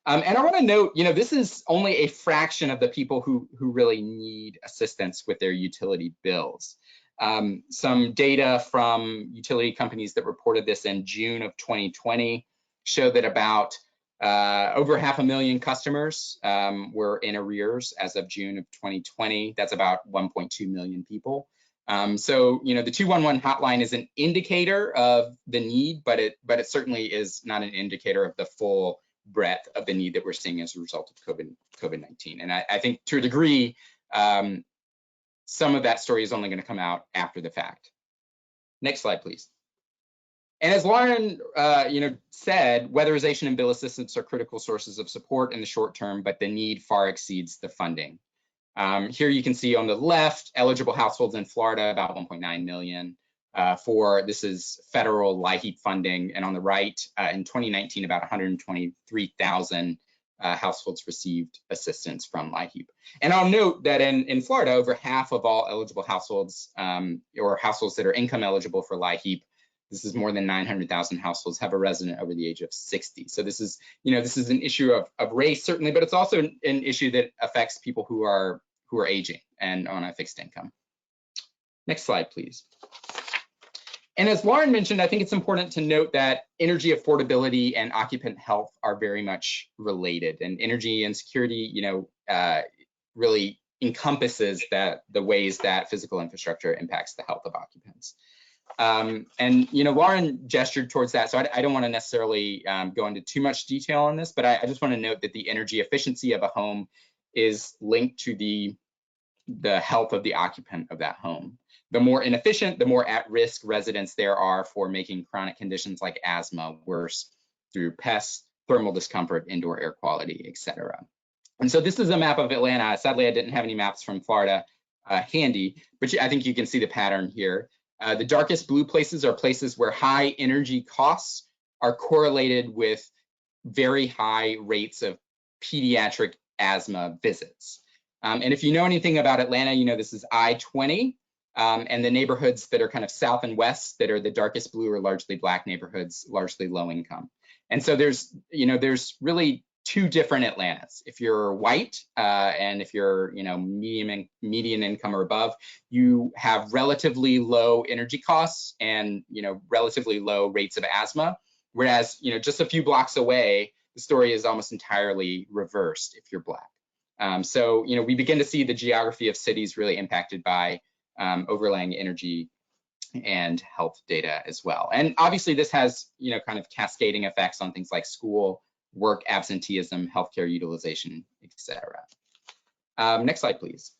And I want to note, this is only a fraction of the people who really need assistance with their utility bills. Some data from utility companies that reported this in June of 2020 show that about over 500,000 customers were in arrears as of June of 2020. That's about 1.2 million people. So, the 211 hotline is an indicator of the need, but it certainly is not an indicator of the full breadth of the need that we're seeing as a result of COVID-19. And I think to a degree, some of that story is only going to come out after the fact. Next slide, please. And as Lauren, said, weatherization and bill assistance are critical sources of support in the short term, but the need far exceeds the funding. Here you can see on the left, eligible households in Florida, about 1.9 million this is federal LIHEAP funding. And on the right, in 2019, about 123,000 households received assistance from LIHEAP. And I'll note that in Florida, over half of all eligible households or households that are income eligible for LIHEAP, this is more than 900,000 households, have a resident over the age of 60. So this is, this is an issue of race, certainly, but it's also an issue that affects people who are aging and on a fixed income. Next slide, please. And as Lauren mentioned, I think it's important to note that energy affordability and occupant health are very much related, and energy and security, really encompasses the ways that physical infrastructure impacts the health of occupants. And Lauren gestured towards that, so I don't want to necessarily go into too much detail on this, but I just want to note that the energy efficiency of a home is linked to the health of the occupant of that home. The more inefficient, the more at-risk residents there are for making chronic conditions like asthma worse through pests, thermal discomfort, indoor air quality, etc. And so this is a map of Atlanta. Sadly, I didn't have any maps from Florida handy, but I think you can see the pattern here. The darkest blue places are places where high energy costs are correlated with very high rates of pediatric asthma visits. And if you know anything about Atlanta, this is I-20, and the neighborhoods that are kind of south and west that are the darkest blue are largely Black neighborhoods, largely low income. And so there's really two different Atlantas. If you're white and if you're, median income or above, you have relatively low energy costs and, relatively low rates of asthma. Whereas, just a few blocks away, the story is almost entirely reversed if you're Black. So, we begin to see the geography of cities really impacted by overlaying energy and health data as well. And obviously this has, kind of cascading effects on things like school, work, absenteeism, healthcare utilization, etc. Next slide, please.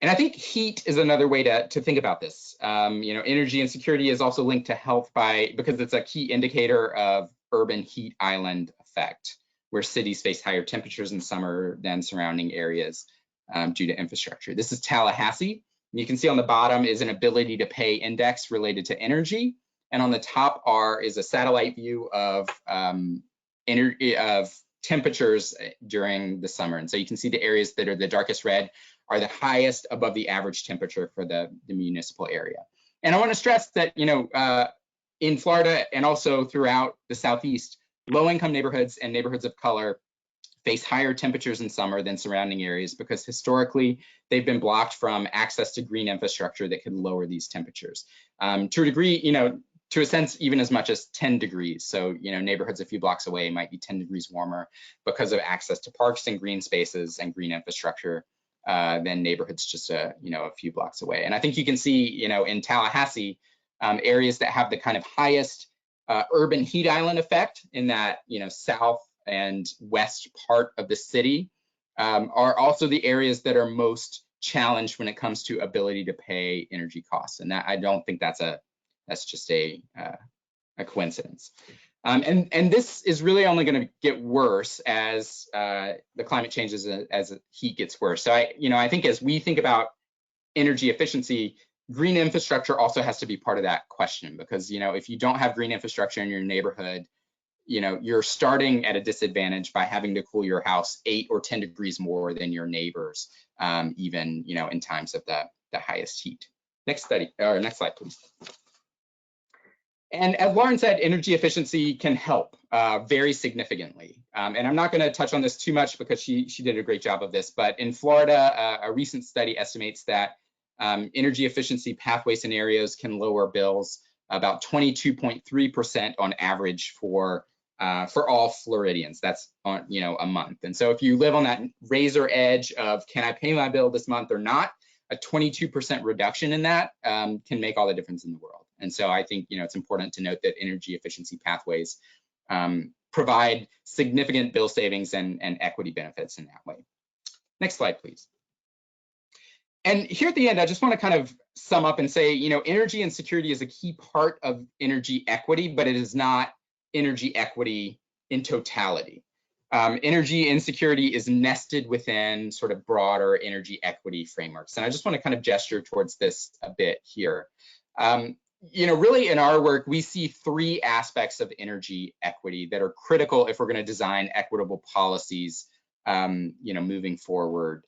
And I think heat is another way to think about this. Energy and security is also linked to health because it's a key indicator of urban heat island effect, where cities face higher temperatures in summer than surrounding areas due to infrastructure. This is Tallahassee. And you can see on the bottom is an ability to pay index related to energy. And on the top is a satellite view of temperatures during the summer. And so you can see the areas that are the darkest red are the highest above the average temperature for the municipal area. And I want to stress that, in Florida and also throughout the Southeast, low-income neighborhoods and neighborhoods of color face higher temperatures in summer than surrounding areas because historically they've been blocked from access to green infrastructure that could lower these temperatures. To a degree, to a sense, even as much as 10 degrees. So, neighborhoods a few blocks away might be 10 degrees warmer because of access to parks and green spaces and green infrastructure than neighborhoods just a few blocks away. And I think you can see, in Tallahassee, areas that have the kind of highest urban heat island effect in that, south and west part of the city are also the areas that are most challenged when it comes to ability to pay energy costs. And that, I don't think that's just a coincidence. And this is really only going to get worse as the climate changes, as heat gets worse. So I think as we think about energy efficiency, green infrastructure also has to be part of that question, because if you don't have green infrastructure in your neighborhood, you're starting at a disadvantage by having to cool your house 8 or 10 degrees more than your neighbors, even in times of the highest heat. Next slide, please. And as Lauren said, energy efficiency can help very significantly. And I'm not going to touch on this too much because she did a great job of this. But in Florida, a recent study estimates that energy efficiency pathway scenarios can lower bills about 22.3% on average for all Floridians. That's on a month. And so if you live on that razor edge of can I pay my bill this month or not, a 22% reduction in that can make all the difference in the world. And so I think it's important to note that energy efficiency pathways provide significant bill savings and equity benefits in that way. Next slide, please. And here at the end, I just want to kind of sum up and say, energy and security is a key part of energy equity, but it is not energy equity in totality. Energy insecurity is nested within sort of broader energy equity frameworks. And I just want to kind of gesture towards this a bit here. Really in our work, we see 3 aspects of energy equity that are critical if we're going to design equitable policies, moving forward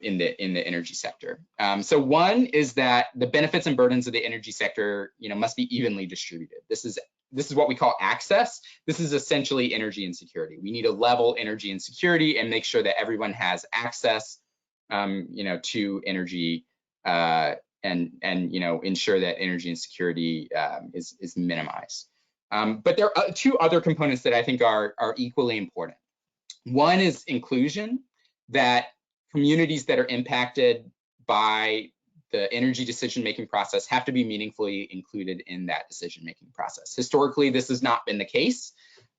in the energy sector. So one is that the benefits and burdens of the energy sector, must be evenly distributed. This is what we call access. This is essentially energy insecurity. We need to level energy insecurity and make sure that everyone has access, to energy and ensure that energy insecurity is minimized. But there are 2 other components that I think are equally important. One is inclusion, that communities that are impacted by the energy decision-making process have to be meaningfully included in that decision-making process. Historically, this has not been the case.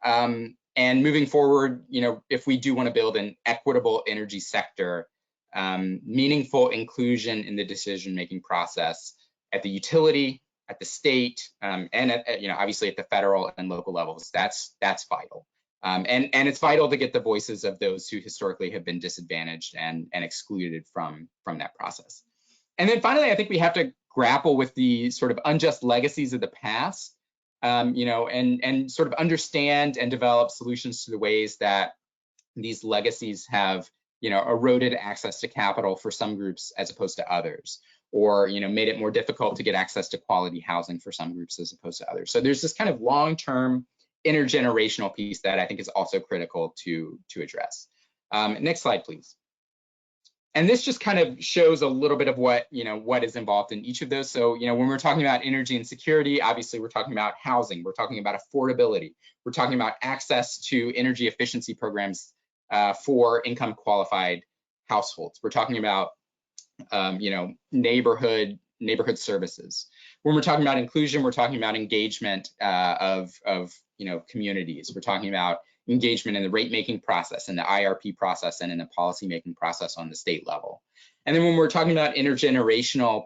And moving forward, if we do want to build an equitable energy sector, meaningful inclusion in the decision-making process at the utility, at the state, and at, obviously at the federal and local levels, that's vital. And it's vital to get the voices of those who historically have been disadvantaged and excluded from that process. And then finally, I think we have to grapple with the sort of unjust legacies of the past, and sort of understand and develop solutions to the ways that these legacies have, eroded access to capital for some groups as opposed to others, or, made it more difficult to get access to quality housing for some groups as opposed to others. So there's this kind of long-term intergenerational piece that I think is also critical to address. Next slide, please. And this just kind of shows a little bit of what is involved in each of those. So, when we're talking about energy and security, obviously we're talking about housing, we're talking about affordability, we're talking about access to energy efficiency programs for income qualified households. We're talking about, neighborhood services. When we're talking about inclusion, we're talking about engagement of communities. We're talking about engagement in the rate making process, in the IRP process, and in the policy making process on the state level. And then when we're talking about intergenerational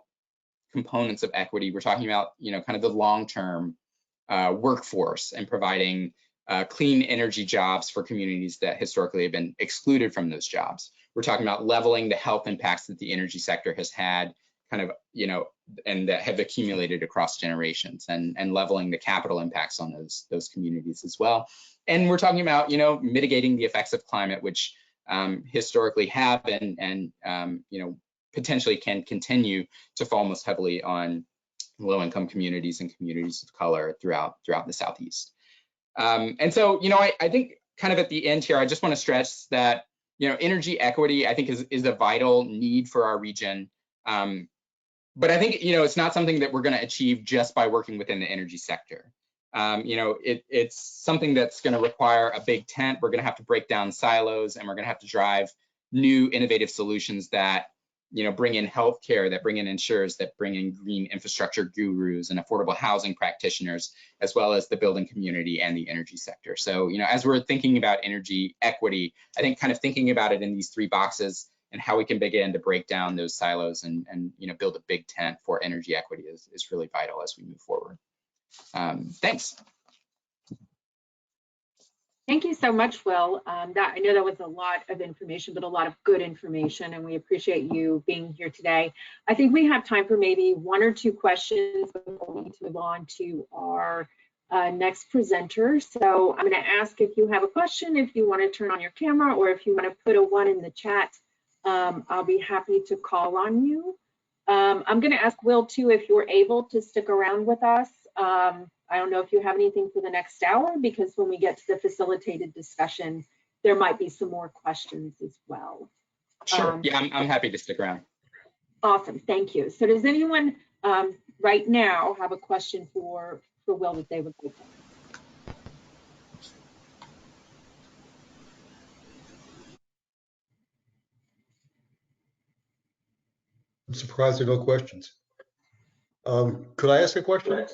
components of equity, we're talking about kind of the long-term workforce and providing clean energy jobs for communities that historically have been excluded from those jobs. We're talking about leveling the health impacts that the energy sector has had, kind of that have accumulated across generations, and leveling the capital impacts on those communities as well. And we're talking about, mitigating the effects of climate, which historically have and potentially can continue to fall most heavily on low-income communities and communities of color throughout the Southeast. And so, I think kind of at the end here, I just want to stress that, energy equity, I think, is a vital need for our region. But I think, it's not something that we're going to achieve just by working within the energy sector. It's something that's going to require a big tent. We're going to have to break down silos, and we're going to have to drive new innovative solutions that, bring in healthcare, that bring in insurers, that bring in green infrastructure gurus and affordable housing practitioners, as well as the building community and the energy sector. So, as we're thinking about energy equity, I think kind of thinking about it in these 3 boxes and how we can begin to break down those silos and build a big tent for energy equity is really vital as we move forward. Thanks. Thank you so much, Will. I know that was a lot of information, but a lot of good information, and we appreciate you being here today. I think we have time for maybe 1 or 2 questions before we move on to our next presenter. So I'm going to ask if you have a question, if you want to turn on your camera, or if you want to put a 1 in the chat. I'll be happy to call on you. I'm going to ask Will too, if you're able to stick around with us. I don't know if you have anything for the next hour, because when we get to the facilitated discussion, there might be some more questions as well. Sure. Yeah, I'm happy to stick around. Awesome. Thank you. So does anyone right now have a question for Will that they would like to ask? I'm surprised there are no questions. Could I ask a question?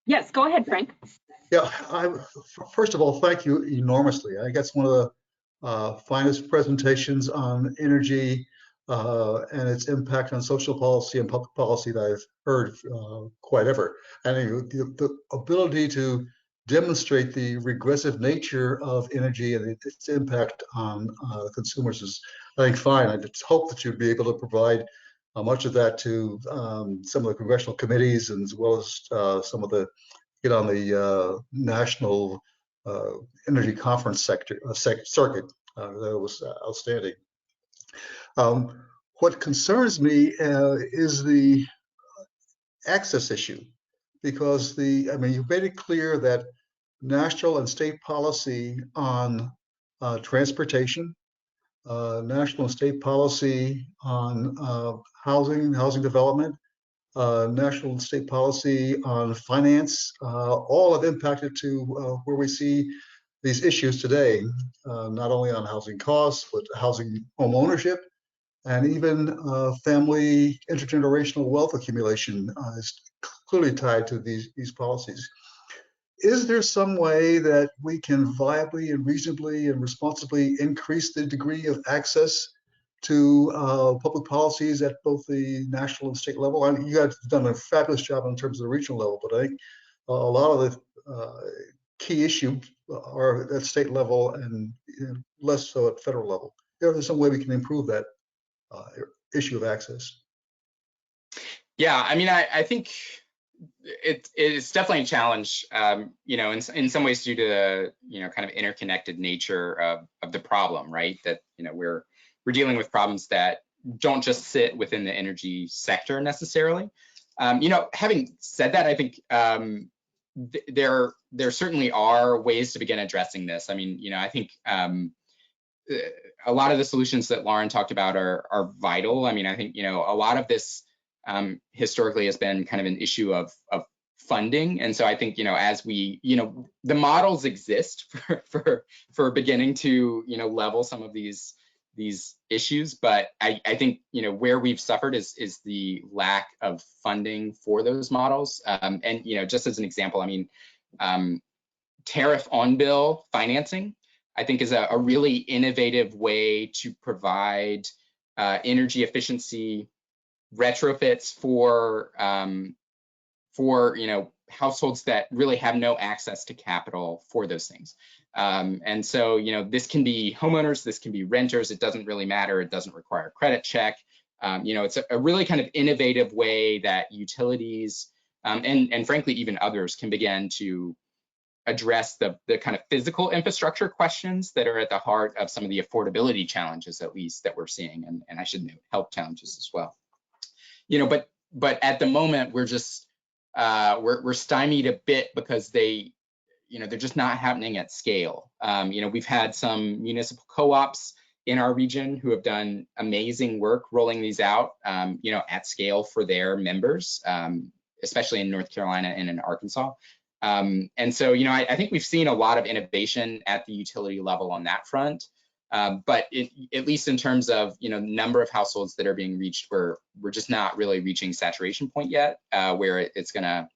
Yes, go ahead, Frank. Yeah, first of all, thank you enormously. I think that's one of the finest presentations on energy and its impact on social policy and public policy that I've heard quite ever. And the ability to demonstrate the regressive nature of energy and its impact on consumers is, I think, fine. I just hope that you'd be able to provide much of that to some of the congressional committees, and as well as some of the get on the national energy conference circuit. That was outstanding. What concerns me is the access issue, because you've made it clear that national and state policy on transportation, national and state policy on housing development, national and state policy on finance, all have impacted to where we see these issues today, not only on housing costs, but housing home ownership, and even family intergenerational wealth accumulation is clearly tied to these policies. Is there some way that we can viably and reasonably and responsibly increase the degree of access to public policies at both the national and state level? I mean, you guys have done a fabulous job in terms of the regional level, but I think a lot of the key issues are at state level and less so at federal level. Is there some way we can improve that issue of access? Yeah, I think it's definitely a challenge, in some ways due to the, kind of interconnected nature of the problem, right? That, we're dealing with problems that don't just sit within the energy sector necessarily. Having said that, I think there certainly are ways to begin addressing this. I think a lot of the solutions that Lauren talked about are vital. I think, a lot of this historically has been kind of an issue of funding. And so I think, as we, the models exist for beginning to, level some of these issues, but I think, where we've suffered is the lack of funding for those models. And, just as an example, tariff on bill financing, I think, is a really innovative way to provide energy efficiency retrofits for households that really have no access to capital for those things. And so, this can be homeowners, this can be renters. It doesn't really matter. It doesn't require a credit check. It's a really kind of innovative way that utilities and frankly, even others can begin to address the kind of physical infrastructure questions that are at the heart of some of the affordability challenges, at least, that we're seeing, and I should note health challenges as well. But at the moment, we're just we're stymied a bit because they're just not happening at scale. We've had some municipal co-ops in our region who have done amazing work rolling these out, at scale for their members, especially in North Carolina and in Arkansas. And so, I think we've seen a lot of innovation at the utility level on that front. But at least in terms of, number of households that are being reached, we're just not really reaching saturation point yet, where it's going to,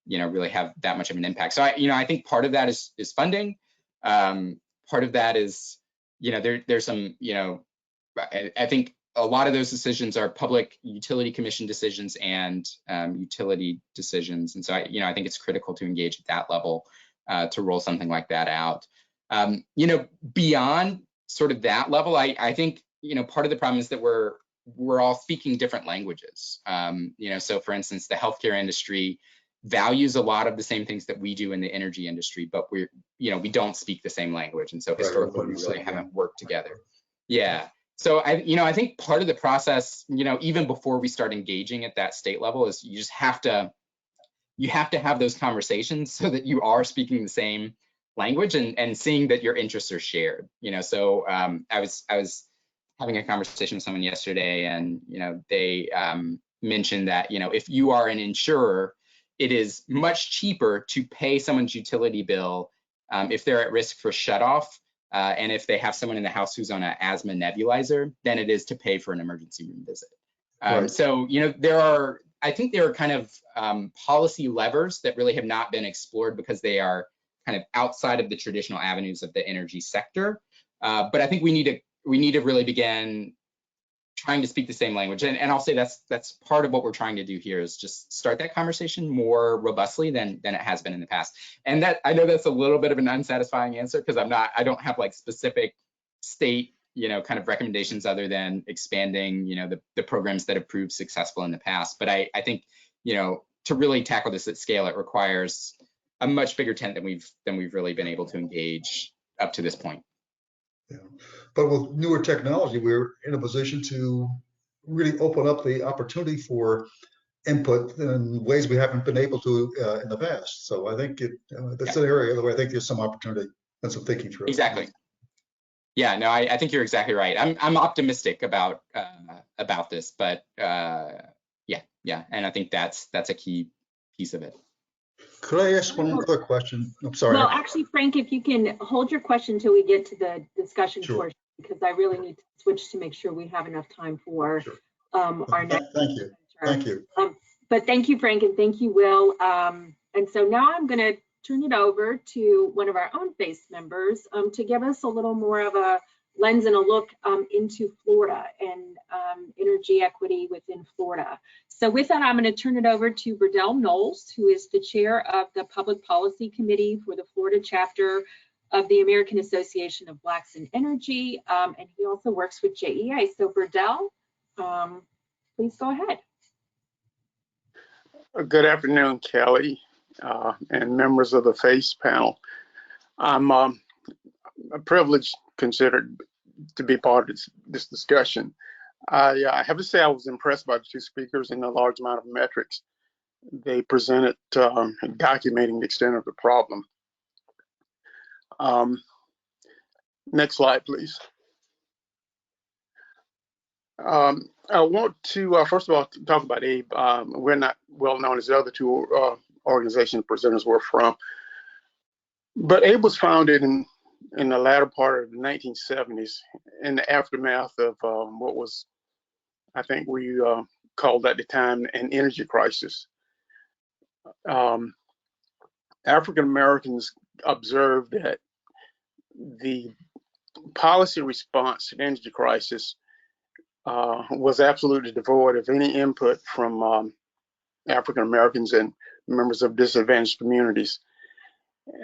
really have that much of an impact. So, I think part of that is funding. Part of that is, there's some, I think a lot of those decisions are public utility commission decisions and utility decisions. And so, I think it's critical to engage at that level to roll something like that out. Beyond sort of that level, I think, part of the problem is that we're all speaking different languages. So for instance, the healthcare industry values a lot of the same things that we do in the energy industry, but we don't speak the same language. And so historically, we really haven't worked together. Yeah. So I think part of the process, even before we start engaging at that state level, is you just have to have those conversations so that you are speaking the same language and seeing that your interests are shared. So I was having a conversation with someone yesterday, and they mentioned that if you are an insurer, it is much cheaper to pay someone's utility bill if they're at risk for shutoff. And if they have someone in the house who's on an asthma nebulizer, than it is to pay for an emergency room visit. Right. So, I think there are kind of policy levers that really have not been explored because they are kind of outside of the traditional avenues of the energy sector. But I think we need to really begin trying to speak the same language. And I'll say that's part of what we're trying to do here, is just start that conversation more robustly than it has been in the past. And that, I know that's a little bit of an unsatisfying answer, because I don't have like specific state, kind of recommendations other than expanding, the programs that have proved successful in the past. But I think, to really tackle this at scale, it requires a much bigger tent than we've really been able to engage up to this point. Yeah. But with newer technology, we're in a position to really open up the opportunity for input in ways we haven't been able to in the past. So I think that's an area where I think there's some opportunity and some thinking through. Exactly. Yeah, no, I think you're exactly right. I'm optimistic about this, but yeah, and I think that's a key piece of it. Could I ask one other question? I'm sorry. Well, actually, Frank, if you can hold your question until we get to the discussion portion, because I really need to switch to make sure we have enough time for our next. Thank you. Thank you. But thank you, Frank, and thank you, Will. And so now I'm going to turn it over to one of our own FACE members to give us a little more of a lens and a look into Florida and energy equity within Florida. So with that, I'm going to turn it over to Burdell Knowles, who is the chair of the Public Policy Committee for the Florida chapter of the American Association of Blacks in Energy, and he also works with JEA. So Burdell, please go ahead. Good afternoon, Kelly, and members of the FACE panel. I'm a privilege considered to be part of this discussion. I have to say I was impressed by the two speakers and the large amount of metrics they presented documenting the extent of the problem. Next slide, please. I want to, first of all, talk about ABE. We're not well known as the other two organizations presenters were from, but ABE was founded in the latter part of the 1970s in the aftermath of what was, I think we called at the time, an energy crisis. African Americans observed that the policy response to the energy crisis was absolutely devoid of any input from African Americans and members of disadvantaged communities.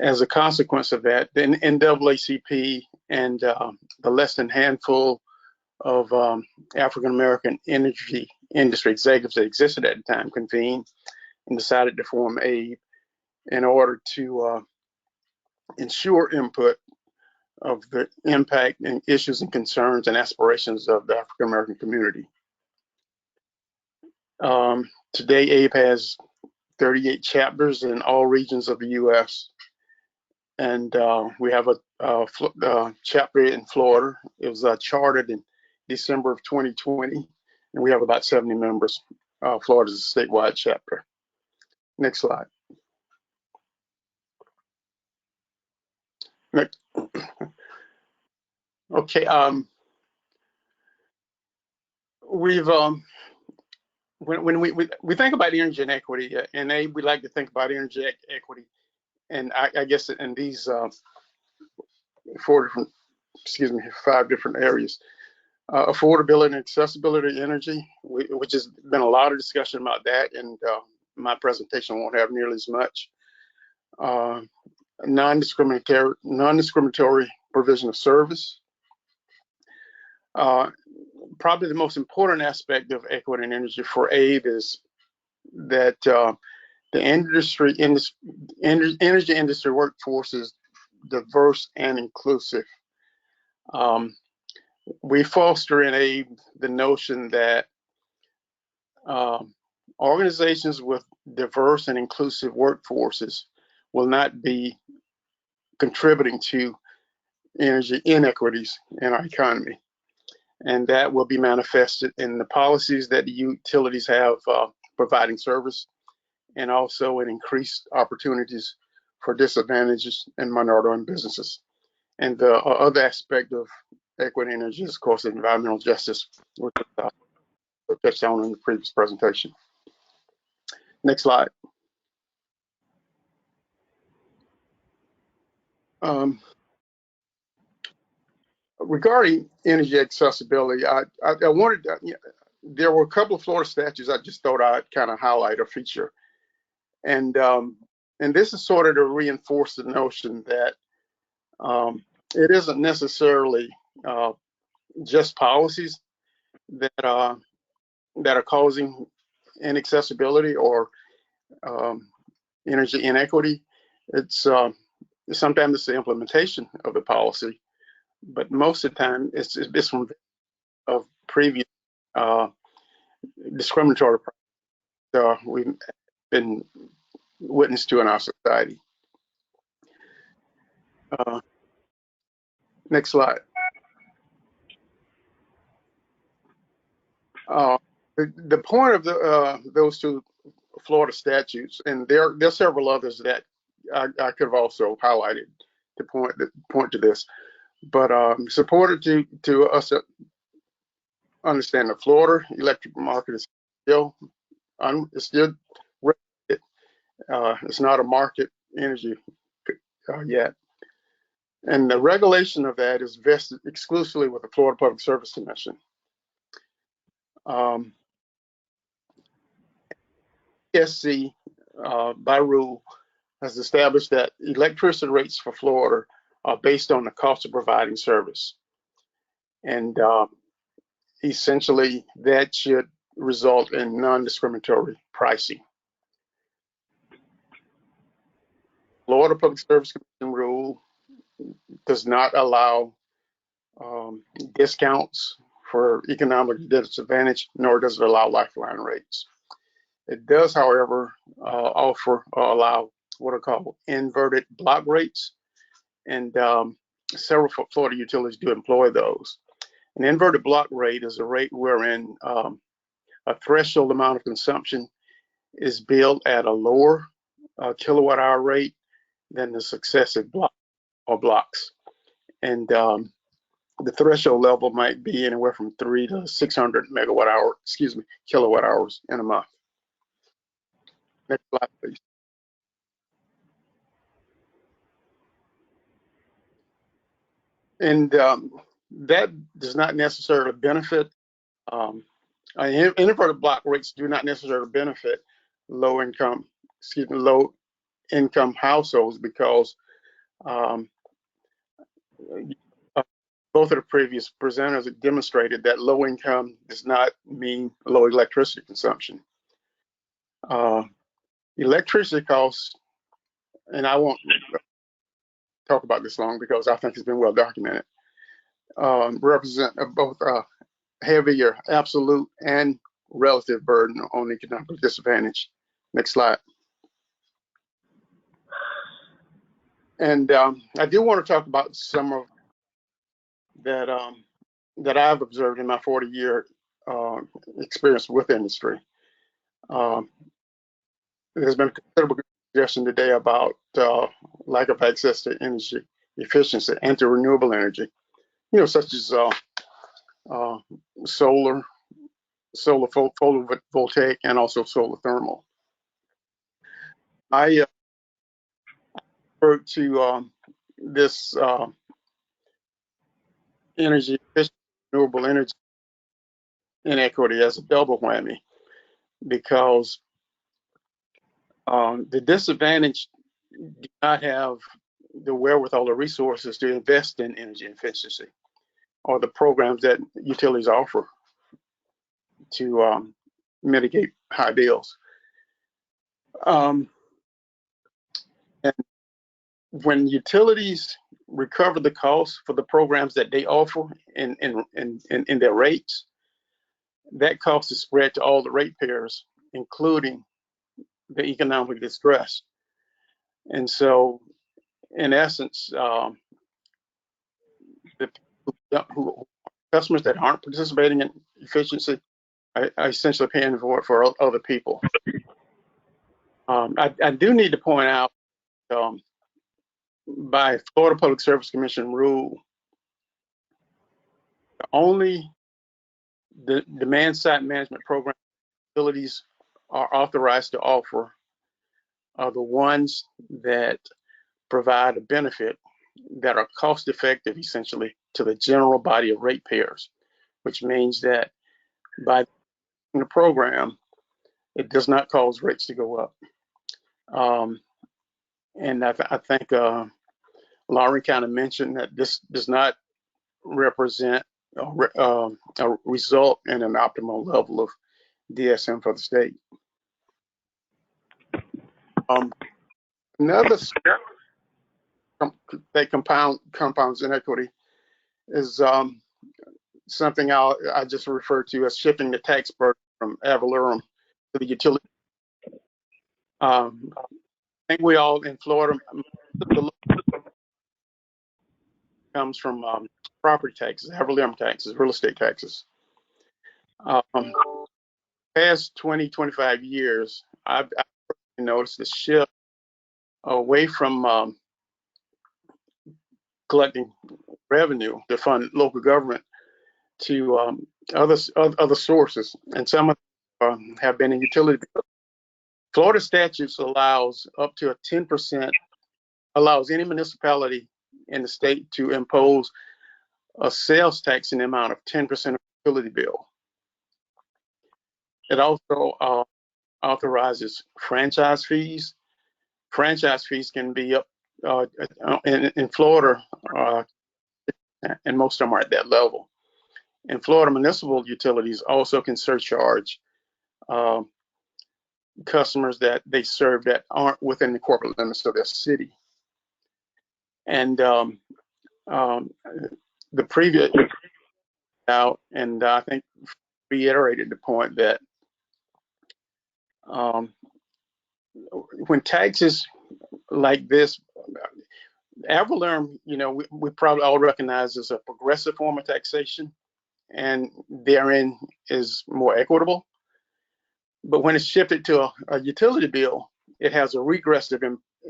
As a consequence of that, the NAACP and the less than handful of African American energy industry executives that existed at the time convened and decided to form AIB in order to ensure input of the impact and issues and concerns and aspirations of the African American community. Today, AIB has 38 chapters in all regions of the U.S. And we have a chapter in Florida. It was chartered in December of 2020, and we have about 70 members. Florida is a statewide chapter. Next slide. Next. Okay. We've when we think about energy and equity, and we like to think about energy equity, and I guess in these 5 different areas. Affordability and accessibility to energy, which has been a lot of discussion about that, and my presentation won't have nearly as much. Non-discriminatory provision of service. Probably the most important aspect of equity and energy for AIB is that the energy industry workforce is diverse and inclusive. We foster in AIB the notion that organizations with diverse and inclusive workforces will not be contributing to energy inequities in our economy. And that will be manifested in the policies that the utilities have providing service, and also in increased opportunities for disadvantages and minority-owned businesses. And the other aspect of equity and energy is, of course, environmental justice, which I touched on in the previous presentation. Next slide. Regarding energy accessibility, I wanted to, there were a couple of Florida statutes I just thought I'd kind of highlight or feature. And this is sort of to reinforce the notion that it isn't necessarily just policies that are causing inaccessibility or energy inequity. It's sometimes it's the implementation of the policy, but most of the time it's from of previous discriminatory practices we've been witness to in our society. Next slide. The point of those 2 Florida statutes, and there are several others that I could have also highlighted to point to this, but supported to us understand the Florida electric market is still regulated. It's not a market energy yet. And the regulation of that is vested exclusively with the Florida Public Service Commission. SC, by rule, has established that electricity rates for Florida are based on the cost of providing service. And essentially, that should result in non-discriminatory pricing. Florida Public Service Commission rule does not allow discounts for economic disadvantage, nor does it allow lifeline rates. It does, however, offer or allow what are called inverted block rates, and several Florida utilities do employ those. An inverted block rate is a rate wherein a threshold amount of consumption is billed at a lower kilowatt hour rate than the successive block or blocks. And the threshold level might be anywhere from 300 to 600 kilowatt hours in a month. Next slide, please. And that does not necessarily benefit, inverted block rates do not necessarily benefit low income households, because both of the previous presenters have demonstrated that low income does not mean low electricity consumption. Electricity costs, and I won't talk about this long because I think it's been well documented, represent both heavier absolute and relative burden on economic disadvantage. Next slide. And I do want to talk about some of that that I've observed in my 40-year experience with industry. There's been considerable suggestion today about lack of access to energy efficiency and to renewable energy, such as solar photovoltaic, and also solar thermal. I refer to this energy efficient renewable energy inequity as a double whammy, because the disadvantaged do not have the wherewithal or resources to invest in energy efficiency or the programs that utilities offer to mitigate high bills. And when utilities recover the costs for the programs that they offer in their rates, that cost is spread to all the ratepayers, including the economically distressed. And so, in essence, the customers that aren't participating in efficiency are essentially paying for other people. I do need to point out, by Florida Public Service Commission rule, only the demand side management program utilities are authorized to offer are the ones that provide a benefit that are cost effective, essentially, to the general body of ratepayers, which means that by the program, it does not cause rates to go up. And I think Laurie kind of mentioned that this does not represent a result in an optimal level of DSM for the state. Another that compounds inequity is something I just refer to as shifting the tax burden from ad valorem to the utility. I think we all in Florida comes from property taxes, ad valorem taxes, real estate taxes. Past 20, 25 years, I've noticed the shift away from collecting revenue to fund local government to other sources, and some of them have been in utility bills. Florida statutes allows up to a 10%, allows any municipality in the state to impose a sales tax in the amount of 10% of the utility bill. It also authorizes franchise fees. Franchise fees can be up in Florida, and most of them are at that level. In Florida, municipal utilities also can surcharge customers that they serve that aren't within the corporate limits of their city. And the previous out, and I think reiterated the point that when taxes like this, ad valorem, we probably all recognize as a progressive form of taxation, and therein is more equitable. But when it's shifted to a utility bill, it has a regressive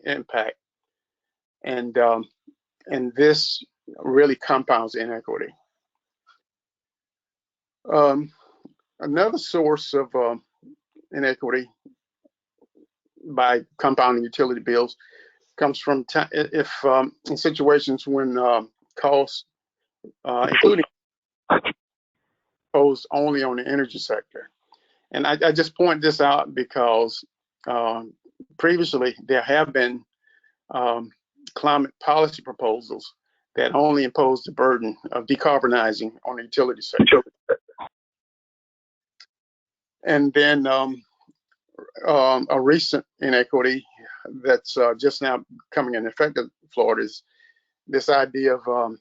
impact, and this really compounds inequity. Another source of inequity by compounding utility bills comes from in situations when costs, including imposed only on the energy sector. And I just point this out because previously there have been climate policy proposals that only impose the burden of decarbonizing on the utility sector. And then a recent inequity that's just now coming in effect in Florida is this idea of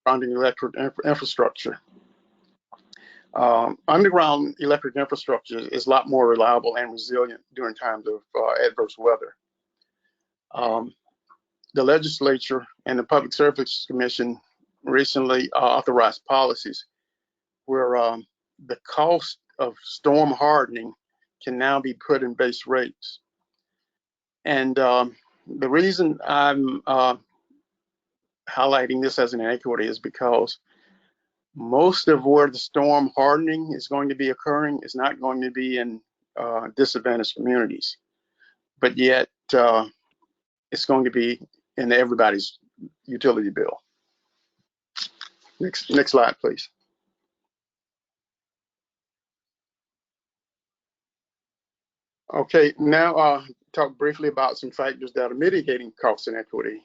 underground electric infrastructure. Underground electric infrastructure is a lot more reliable and resilient during times of adverse weather. The legislature and the Public Service Commission recently authorized policies where the cost of storm hardening can now be put in base rates. And the reason I'm highlighting this as an inequity is because most of where the storm hardening is going to be occurring is not going to be in disadvantaged communities, but yet it's going to be in everybody's utility bill. Next slide, please. Okay, now talk briefly about some factors that are mitigating cost inequity.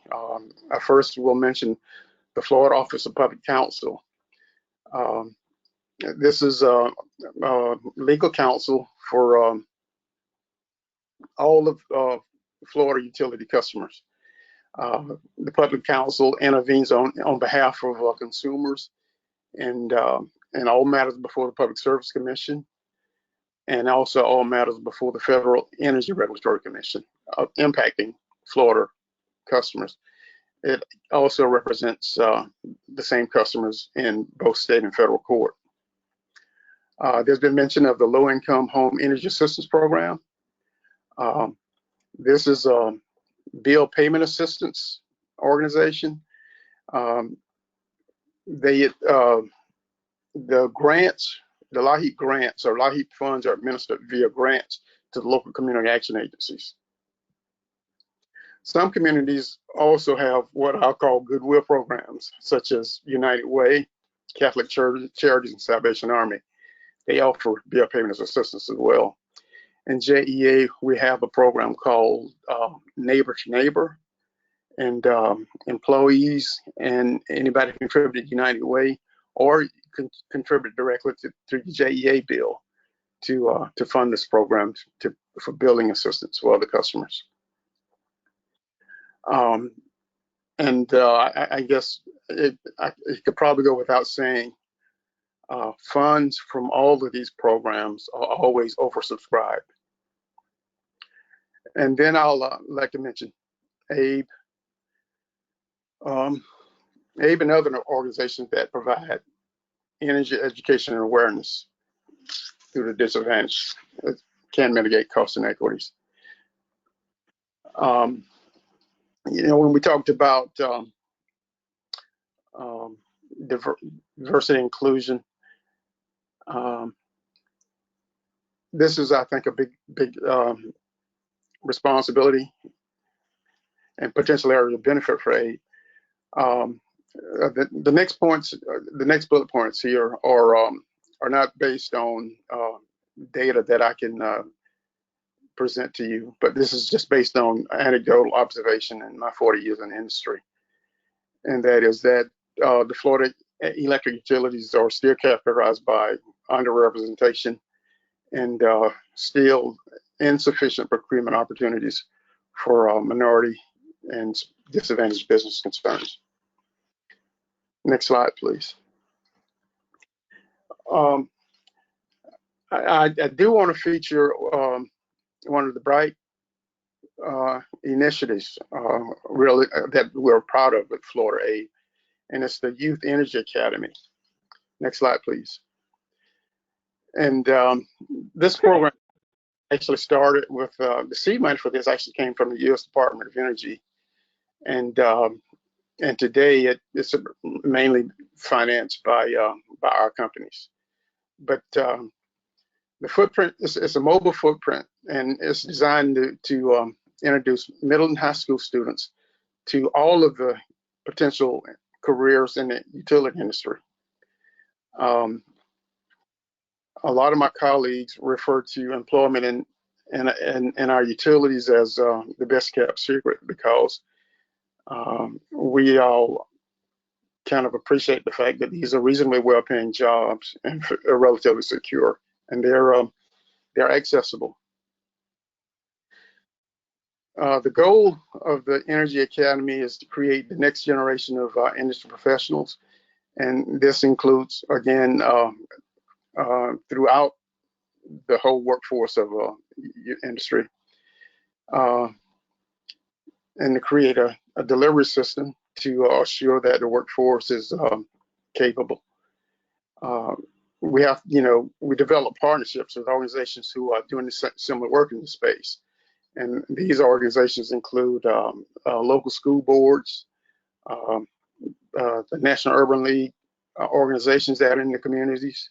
First, we'll mention the Florida Office of Public Counsel. This is legal counsel for all of Florida utility customers. The Public Counsel intervenes on behalf of consumers and all matters before the Public Service Commission, and also all matters before the Federal Energy Regulatory Commission impacting Florida customers. It also represents the same customers in both state and federal court. There's been mention of the Low Income Home Energy Assistance Program. This is a bill payment assistance organization. The grants, the LIHEAP grants or LIHEAP funds are administered via grants to the local community action agencies. Some communities also have what I'll call goodwill programs, such as United Way, Catholic Charities, and Salvation Army. They offer bill payment assistance as well. In JEA, we have a program called Neighbor to Neighbor, and employees and anybody who contributed United Way or contribute directly to the JEA bill to fund this program for building assistance for other customers. I guess it could probably go without saying, funds from all of these programs are always oversubscribed. And then I'll like to mention ABE. ABE and other organizations that provide energy education and awareness through the disadvantage can mitigate cost inequities. When we talked about diversity and inclusion, this is, I think, a big responsibility and potential area of benefit for AID. The next bullet points here are not based on data that I can present to you, but this is just based on anecdotal observation in my 40 years in the industry. And that is that the Florida electric utilities are still characterized by underrepresentation and still insufficient procurement opportunities for minority and disadvantaged business concerns. Next slide, please. I do want to feature one of the bright initiatives really that we're proud of at Florida AID, and it's the Youth Energy Academy. Next slide, please. And this program actually started with the seed money for this actually came from the U.S. Department of Energy, and today it's mainly financed by our companies. But the footprint is a mobile footprint, and it's designed to introduce middle and high school students to all of the potential careers in the utility industry. A lot of my colleagues refer to employment in our utilities as the best kept secret, because We all kind of appreciate the fact that these are reasonably well-paying jobs and are relatively secure, and they're accessible. The goal of the Energy Academy is to create the next generation of industry professionals, and this includes, again, throughout the whole workforce of industry, and to create a delivery system to assure that the workforce is capable. We develop partnerships with organizations who are doing similar work in the space. And these organizations include local school boards, the National Urban League, organizations that are in the communities.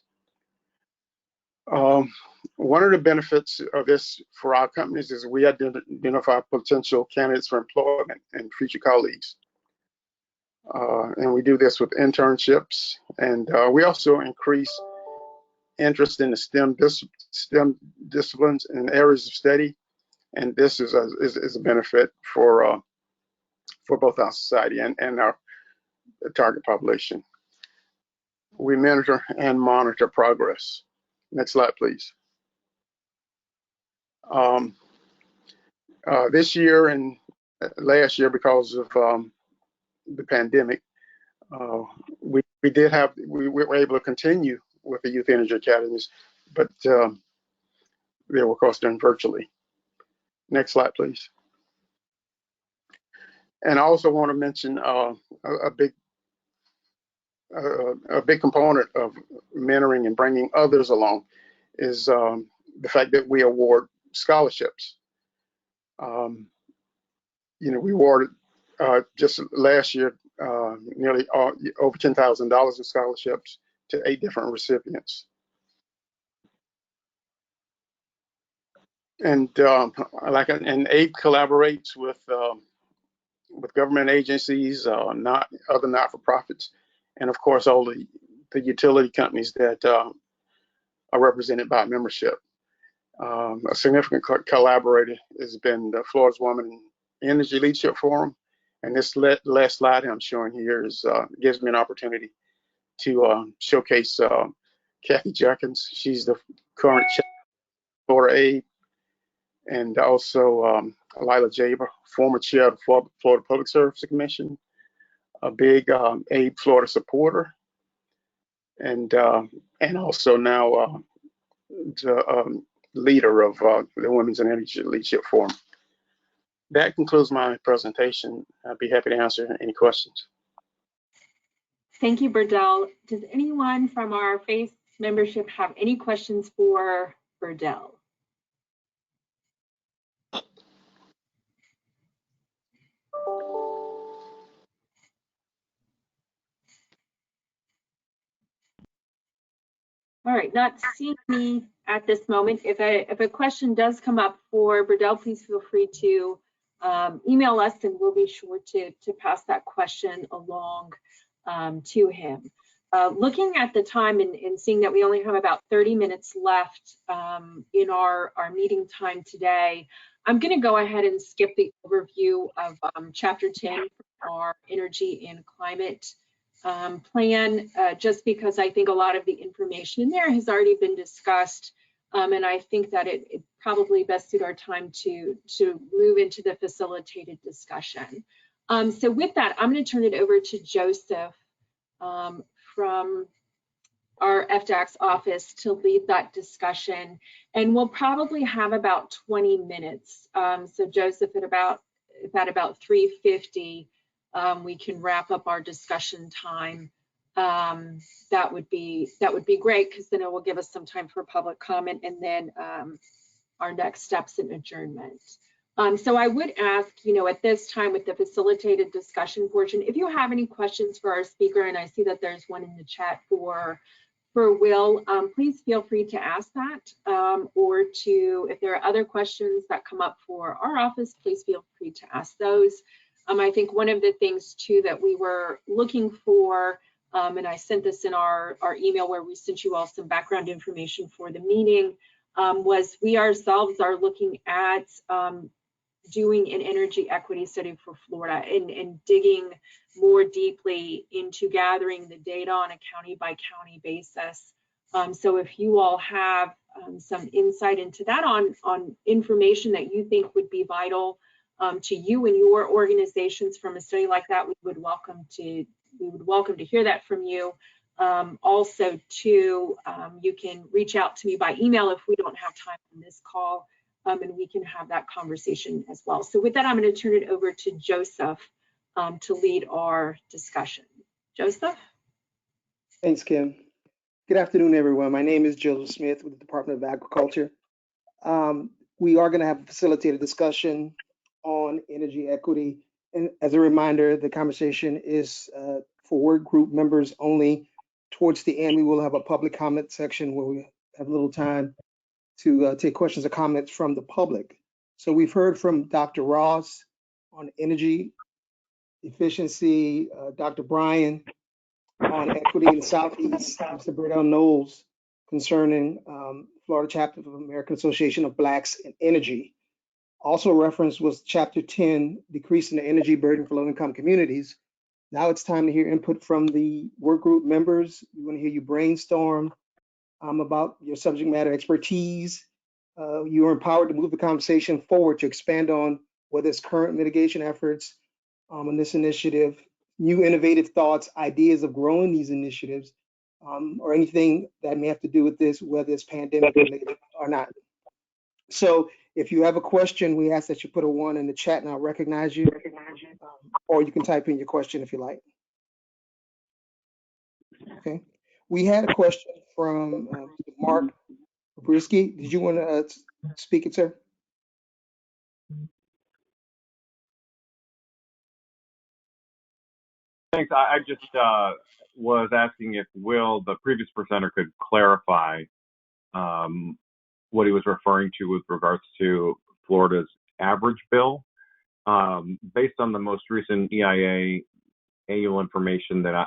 One of the benefits of this for our companies is we identify potential candidates for employment and future colleagues. And we do this with internships, and we also increase interest in the STEM disciplines and areas of study, and this is a benefit for both our society and our target population. We monitor and monitor progress. Next slide, please. This year and last year, because of the pandemic, we were able to continue with the Youth Energy Academies, but they were, of course, done virtually. Next slide, please. And I also want to mention a big component of mentoring and bringing others along is the fact that we award scholarships. We awarded just last year nearly over $10,000 in scholarships to 8 different recipients. And AIB collaborates with government agencies, other not-for-profits, and of course all the utility companies that are represented by membership. A significant collaborator has been the Florida's Women in Energy Leadership Forum, and this last slide I'm showing here gives me an opportunity to showcase Kathy Jenkins. She's the current chair of Florida AIB, and also Lila Jaber, former chair of the Florida Public Service Commission, a big AIB Florida supporter, and also now the leader of the Women's and Energy Leadership Forum. That concludes my presentation. I'd be happy to answer any questions. Thank you, Burdell. Does anyone from our FACE membership have any questions for Burdell? All right, not seeing me at this moment. If a question does come up for Burdell, please feel free to email us, and we'll be sure to pass that question along to him. Looking at the time and seeing that we only have about 30 minutes left in our meeting time today, I'm going to go ahead and skip the overview of Chapter 10, our Energy and Climate plan, just because I think a lot of the information in there has already been discussed, and I think that it probably best suit our time to move into the facilitated discussion. So with that, I'm going to turn it over to Joseph from our FDAC's office to lead that discussion, and we'll probably have about 20 minutes. So Joseph, at about 3:50. We can wrap up our discussion time. That would be great, because then it will give us some time for public comment, and then our next steps in adjournment. So I would ask, at this time with the facilitated discussion portion, if you have any questions for our speaker, and I see that there's one in the chat for Will, please feel free to ask that, or if there are other questions that come up for our office, please feel free to ask those. I think one of the things too that we were looking for, and I sent this in our email where we sent you all some background information for the meeting, was we ourselves are looking at doing an energy equity study for Florida and digging more deeply into gathering the data on a county by county basis. So if you all have some insight into that on information that you think would be vital to you and your organizations from a study like that, we would welcome to hear that from you. Also, too, you can reach out to me by email if we don't have time on this call, and we can have that conversation as well. So with that, I'm going to turn it over to Joseph to lead our discussion. Joseph? Thanks, Kim. Good afternoon, everyone. My name is Joseph Smith with the Department of Agriculture. We are going to have a facilitated discussion on energy equity. And as a reminder, the conversation is for work group members only. Towards the end, we will have a public comment section where we have a little time to take questions or comments from the public. So we've heard from Dr. Ross on energy efficiency, Dr. Bryan on equity in the Southeast, Mr. Burdell Knowles concerning Florida chapter of the American Association of Blacks in Energy. Also referenced was chapter 10, decreasing the energy burden for low-income communities. Now it's time to hear input from the work group members. We want to hear you brainstorm about your subject matter expertise. You are empowered to move the conversation forward to expand on whether it's current mitigation efforts on this initiative, new innovative thoughts, ideas of growing these initiatives, or anything that may have to do with this, whether it's pandemic related or not. So if you have a question, we ask that you put a 1 in the chat and I'll recognize you, or you can type in your question if you like. Okay. We had a question from Mark Brisky. Did you want to speak it, sir? Thanks. I just was asking if Will, the previous presenter, could clarify what he was referring to with regards to Florida's average bill. Based on the most recent EIA annual information that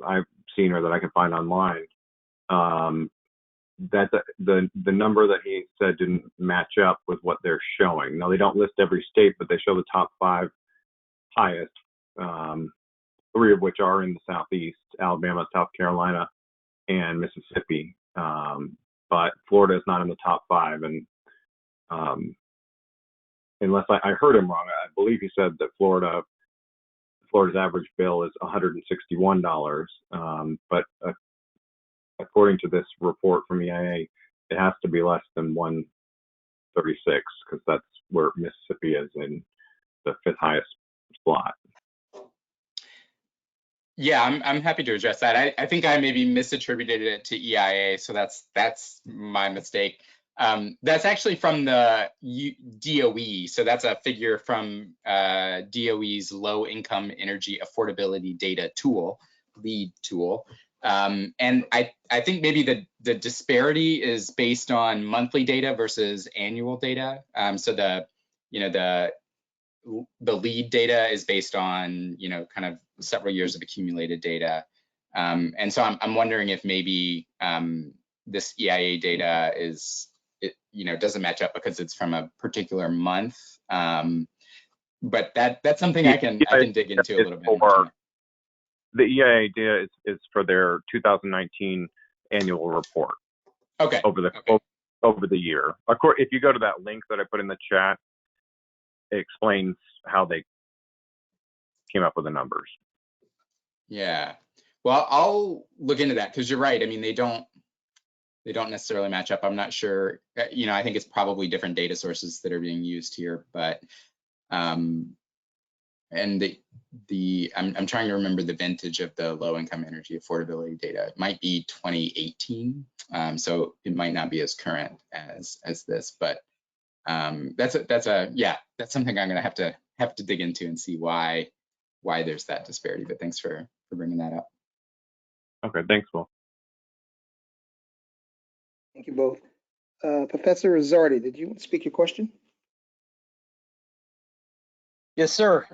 I've seen or that I can find online, that the number that he said didn't match up with what they're showing. Now, they don't list every state, but they show the top 5 highest, 3 of which are in the Southeast: Alabama, South Carolina, and Mississippi. But Florida is not in the top 5. And unless I heard him wrong, I believe he said that Florida's average bill is $161. But according to this report from EIA, it has to be less than 136, because that's where Mississippi is in the 5th highest slot. Yeah, I'm happy to address that. I think I maybe misattributed it to EIA, so that's my mistake. That's actually from the DOE, so that's a figure from DOE's Low Income Energy Affordability Data Tool, LEAD tool. And I think maybe the disparity is based on monthly data versus annual data. So the LEAD data is based on kind of several years of accumulated data, and so I'm wondering if maybe this EIA data doesn't match up because it's from a particular month, but that's something I can dig into a little bit more. The EIA data is for their 2019 annual report. Okay. Over the year. Of course, if you go to that link that I put in the chat, it explains how they came up with the numbers. Yeah. Well, I'll look into that, because you're right. I mean, they don't necessarily match up. I'm not sure. I think it's probably different data sources that are being used here, but and I'm trying to remember the vintage of the low income energy affordability data. It might be 2018, so it might not be as current as this, but that's something I'm gonna have to dig into and see why there's that disparity. But thanks for bringing that up. Okay, thanks, Will. Thank you both. Professor Rizzardi, did you want to speak your question? Yes, sir.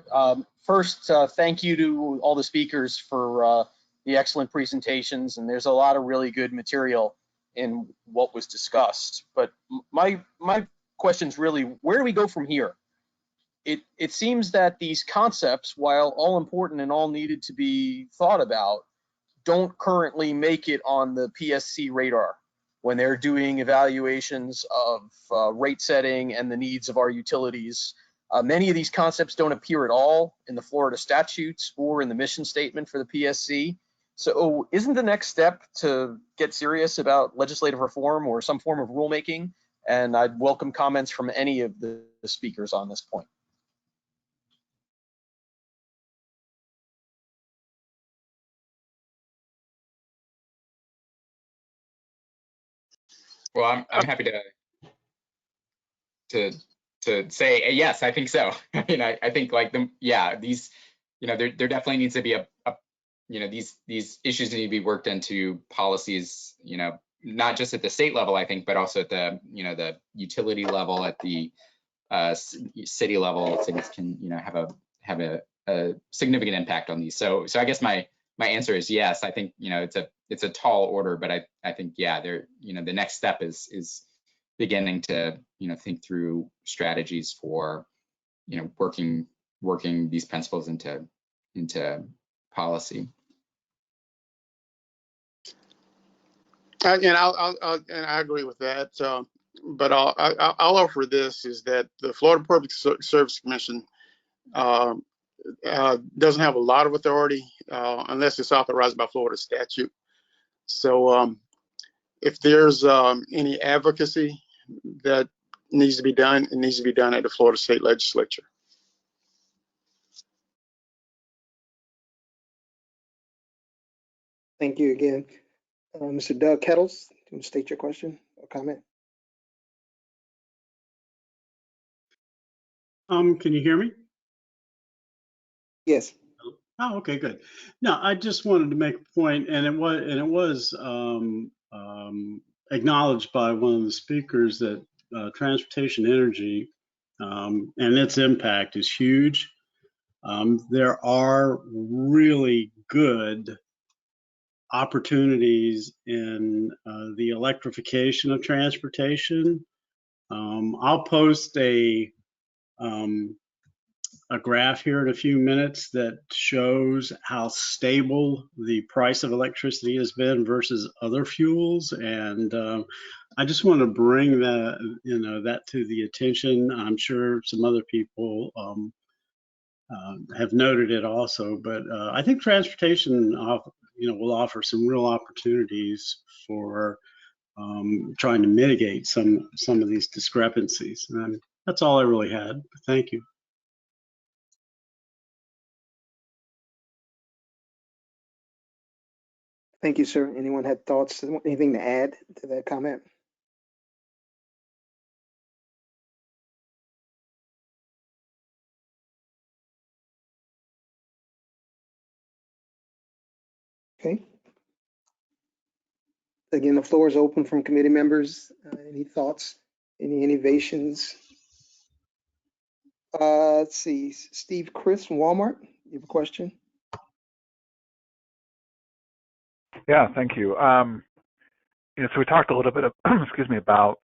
First, thank you to all the speakers for the excellent presentations, and there's a lot of really good material in what was discussed. But my question's really, where do we go from here? it seems that these concepts, while all important and all needed to be thought about, don't currently make it on the PSC radar when they're doing evaluations of rate setting and the needs of our utilities. Many of these concepts don't appear at all in the Florida statutes or in the mission statement for the PSC. So isn't the next step to get serious about legislative reform or some form of rulemaking? And I'd welcome comments from any of the speakers on this point. Well, I'm happy to say yes, I think so. I mean, I think like these, there definitely needs to be a these issues need to be worked into policies, not just at the state level, I think, but also at the the utility level, at the city level. Cities can have a significant impact on these. So I guess my answer is yes. I think it's a tall order, but I think the next step is beginning to think through strategies for working these principles into policy. And I agree with that. But I'll offer this, is that the Florida Public Service Commission doesn't have a lot of authority unless it's authorized by Florida statute. So if there's any advocacy that needs to be done, it needs to be done at the Florida State Legislature. Thank you again. Mr. Doug Kettles, can you state your question or comment? Can you hear me? Yes. Oh, okay, good. No, I just wanted to make a point, and it was acknowledged by one of the speakers that transportation energy and its impact is huge. There are really good opportunities in the electrification of transportation. I'll post a graph here in a few minutes that shows how stable the price of electricity has been versus other fuels, and I just want to bring that to the attention. I'm sure some other people have noted it also, but I think transportation will offer some real opportunities for trying to mitigate some of these discrepancies. And that's all I really had. Thank you. Thank you, sir. Anyone had thoughts, anything to add to that comment? Okay. Again, the floor is open from committee members. Any thoughts, any innovations? Let's see, Steve Chris from Walmart, you have a question? Yeah, thank you. So we talked a little bit of, excuse me, about,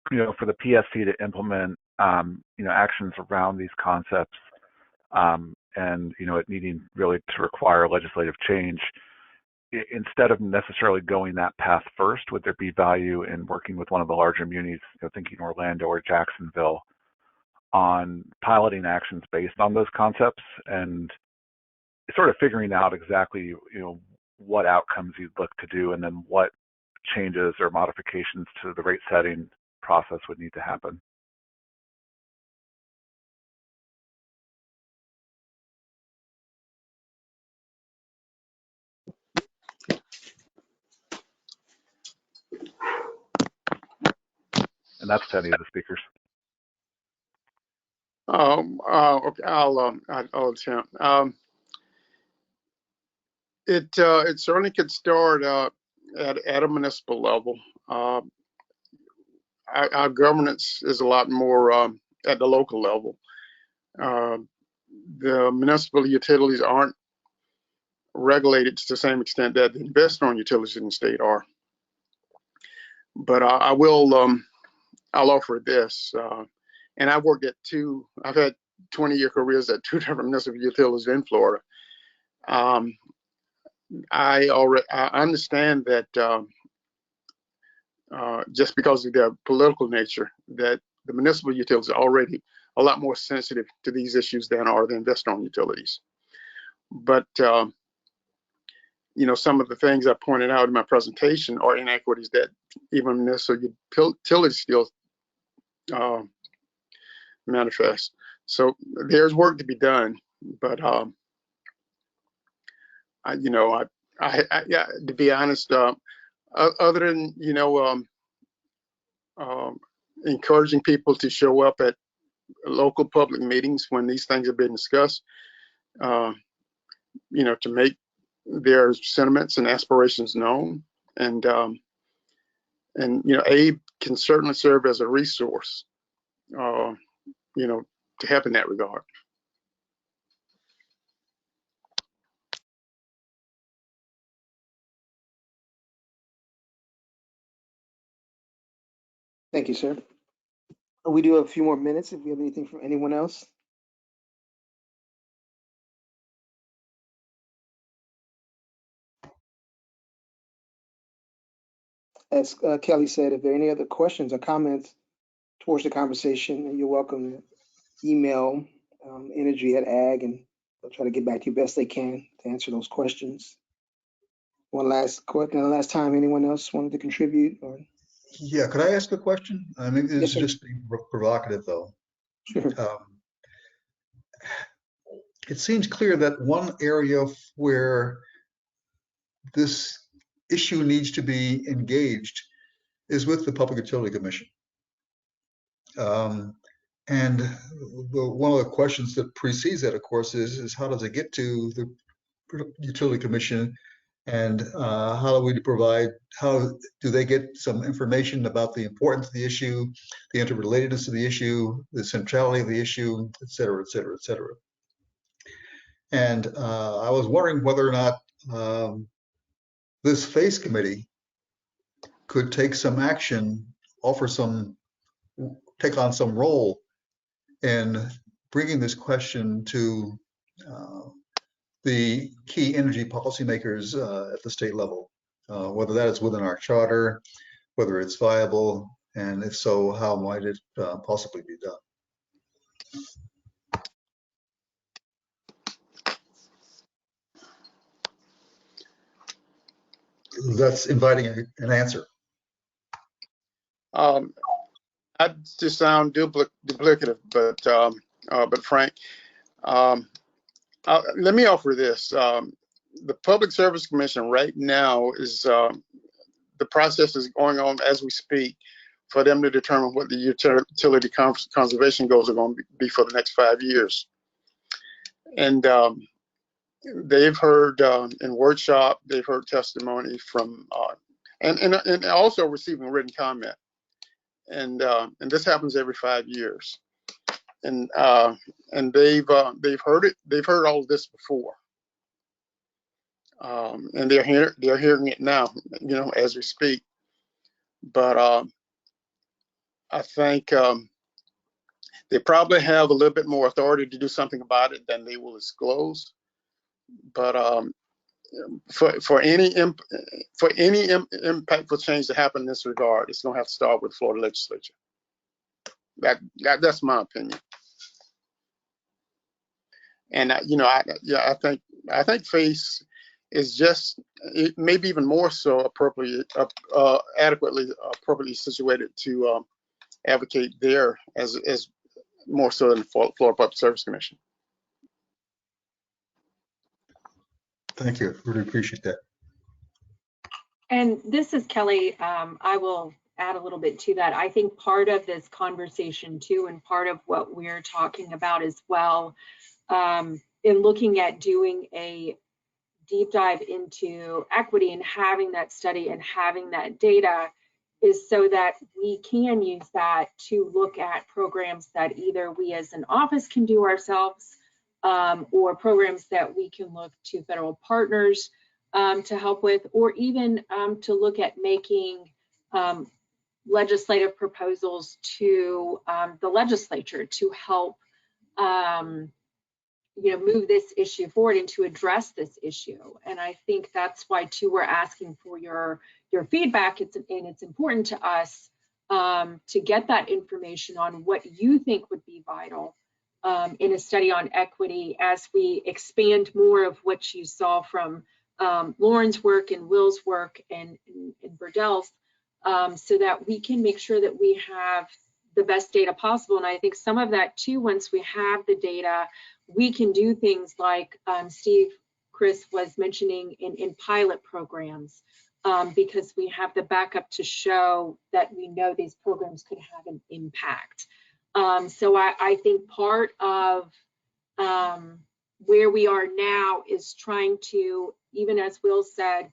for the PSC to implement, actions around these concepts, and, it needing really to require legislative change. Instead of necessarily going that path first, would there be value in working with one of the larger munis, thinking Orlando or Jacksonville, on piloting actions based on those concepts and sort of figuring out exactly, what outcomes you'd look to do, and then what changes or modifications to the rate setting process would need to happen? And that's to any of the speakers. Okay, I'll attempt. It certainly could start at a municipal level. Our governance is a lot more at the local level. The municipal utilities aren't regulated to the same extent that the investor-owned utilities in the state are. But I'll offer this. And I've had 20-year careers at 2 different municipal utilities in Florida. I understand that just because of their political nature, that the municipal utilities are already a lot more sensitive to these issues than are the investor-owned utilities. But you know, some of the things I pointed out in my presentation are inequities that even municipal utilities still manifest. So there's work to be done, but yeah, to be honest, other than encouraging people to show up at local public meetings when these things have been discussed, to make their sentiments and aspirations known, and ABE can certainly serve as a resource, to help in that regard. Thank you, sir. We do have a few more minutes if we have anything from anyone else. As Kelly said, if there are any other questions or comments towards the conversation, you're welcome to email energy@ag, and they'll try to get back to you best they can to answer those questions. One last time, anyone else wanted to contribute? Or? Yeah, could I ask a question? I mean, this Yes, is just being provocative, though. Sure. It seems clear that one area where this issue needs to be engaged is with the Public Utility Commission. And one of the questions that precedes that, of course, is how does it get to the Utility Commission, and how do they get some information about the importance of the issue, the interrelatedness of the issue, the centrality of the issue, et cetera, et cetera, et cetera. And I was wondering whether or not this FACE committee could take some action, take on some role in bringing this question to the key energy policymakers at the state level, whether that is within our charter, whether it's viable, and if so, how might it possibly be done? That's inviting an answer. I just sound duplicative, but Frank, let me offer this. The Public Service Commission right now is the process is going on as we speak for them to determine what the utility conservation goals are going to be for the next 5 years. And they've heard in workshop, they've heard testimony from, and also receiving written comment. And this happens every 5 years. And they've heard it. They've heard all of this before. And they're hearing it now, as we speak. But I think they probably have a little bit more authority to do something about it than they will disclose. But for any impactful change to happen in this regard, it's going to have to start with the Florida legislature. That's my opinion. And I think FACE is just maybe even more so appropriately situated to advocate there as more so than the Florida Public Service Commission. Thank you. Really appreciate that. And this is Kelly. I will add a little bit to that. I think part of this conversation too, and part of what we're talking about as well, in looking at doing a deep dive into equity and having that study and having that data, is so that we can use that to look at programs that either we as an office can do ourselves, or programs that we can look to federal partners to help with, or even to look at making legislative proposals to the legislature to help move this issue forward and to address this issue. And I think that's why too we're asking for your feedback. It's important to us to get that information on what you think would be vital in a study on equity as we expand more of what you saw from Lauren's work and Will's work and Burdell's, so that we can make sure that we have the best data possible. And I think some of that too, once we have the data, we can do things like Chris was mentioning in pilot programs, because we have the backup to show that we know these programs could have an impact. So I think part of where we are now is trying to, even as Will said,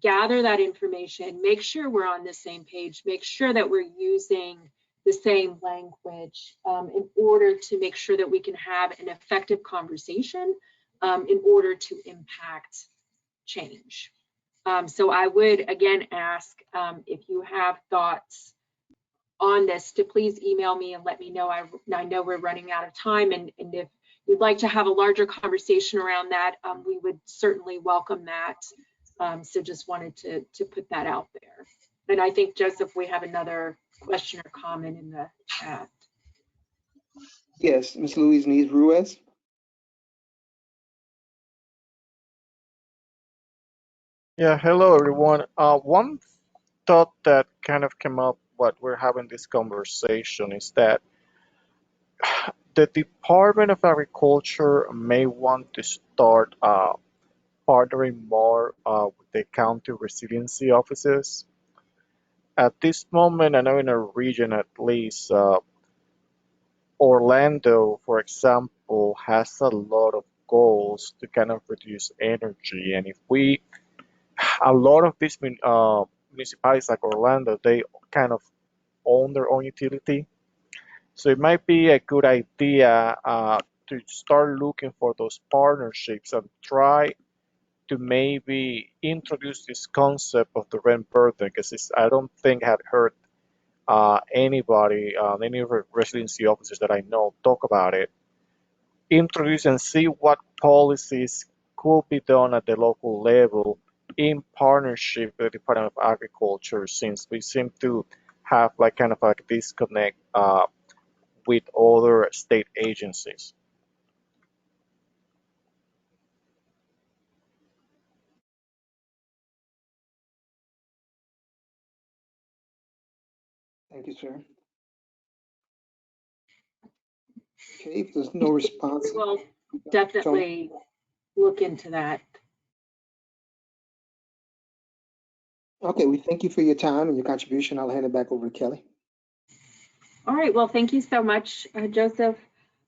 gather that information, make sure we're on the same page, make sure that we're using the same language in order to make sure that we can have an effective conversation in order to impact change. So I would again ask if you have thoughts on this to please email me and let me know. I know we're running out of time, and if you'd like to have a larger conversation around that, we would certainly welcome that. So just wanted to put that out there. And I think, Joseph, we have another question or comment in the chat. Yes, Ms. Louise Ruiz. Yeah, hello everyone. One thought that kind of came up while we're having this conversation is that the Department of Agriculture may want to start partnering more with the county resiliency offices. At this moment, I know in our region at least, Orlando, for example, has a lot of goals to kind of reduce energy. And if we, a lot of these municipalities like Orlando, they kind of own their own utility. So it might be a good idea to start looking for those partnerships and try to maybe introduce this concept of the rent burden, because I don't think I had heard anybody, any residency officers that I know talk about it. Introduce and see what policies could be done at the local level in partnership with the Department of Agriculture, since we seem to have like kind of like disconnect with other state agencies. Thank you, sir. Okay, if there's no response. We will definitely look into that. Okay, we thank you for your time and your contribution. I'll hand it back over to Kelly. All right, well, thank you so much, Joseph.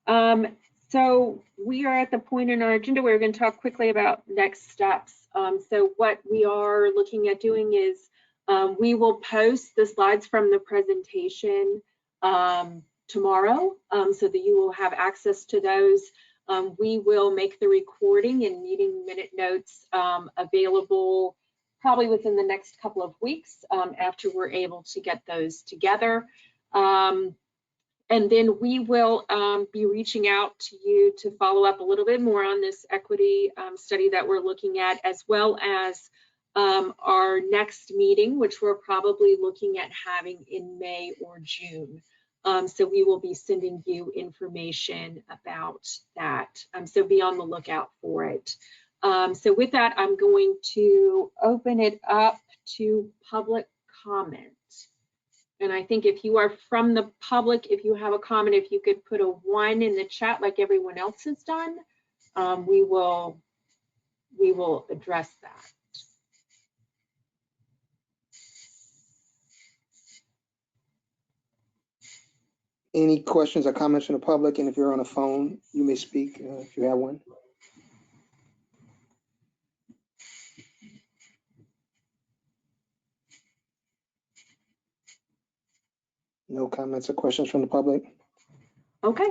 So we are at the point in our agenda where we're going to talk quickly about next steps. So what we are looking at doing is we will post the slides from the presentation tomorrow, so that you will have access to those. We will make the recording and meeting minute notes available probably within the next couple of weeks after we're able to get those together. And then we will be reaching out to you to follow up a little bit more on this equity study that we're looking at, as well as our next meeting, which we're probably looking at having in May or June. So we will be sending you information about that. So be on the lookout for it. So with that, I'm going to open it up to public comment. And I think if you are from the public, if you have a comment, if you could put a 1 in the chat like everyone else has done, we will address that. Any questions or comments from the public? And if you're on a phone, you may speak if you have one. No comments or questions from the public? Okay.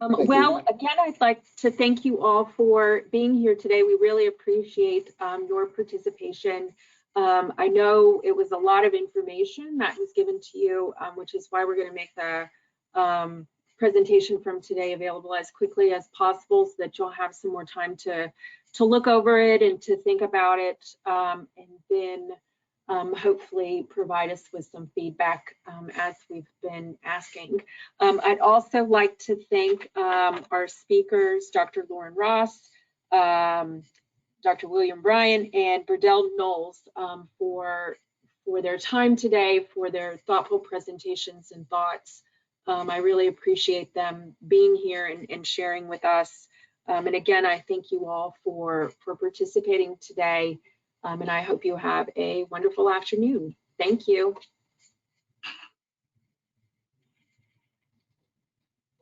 Well, again, I'd like to thank you all for being here today. We really appreciate your participation. I know it was a lot of information that was given to you, which is why we're going to make the presentation from today available as quickly as possible so that you'll have some more time to look over it and to think about it, and then hopefully provide us with some feedback as we've been asking. I'd also like to thank our speakers, Dr. Lauren Ross, Dr. William Bryan, and Burdell Knowles for their time today, for their thoughtful presentations and thoughts. I really appreciate them being here and sharing with us. And again, I thank you all for participating today. And I hope you have a wonderful afternoon. Thank you.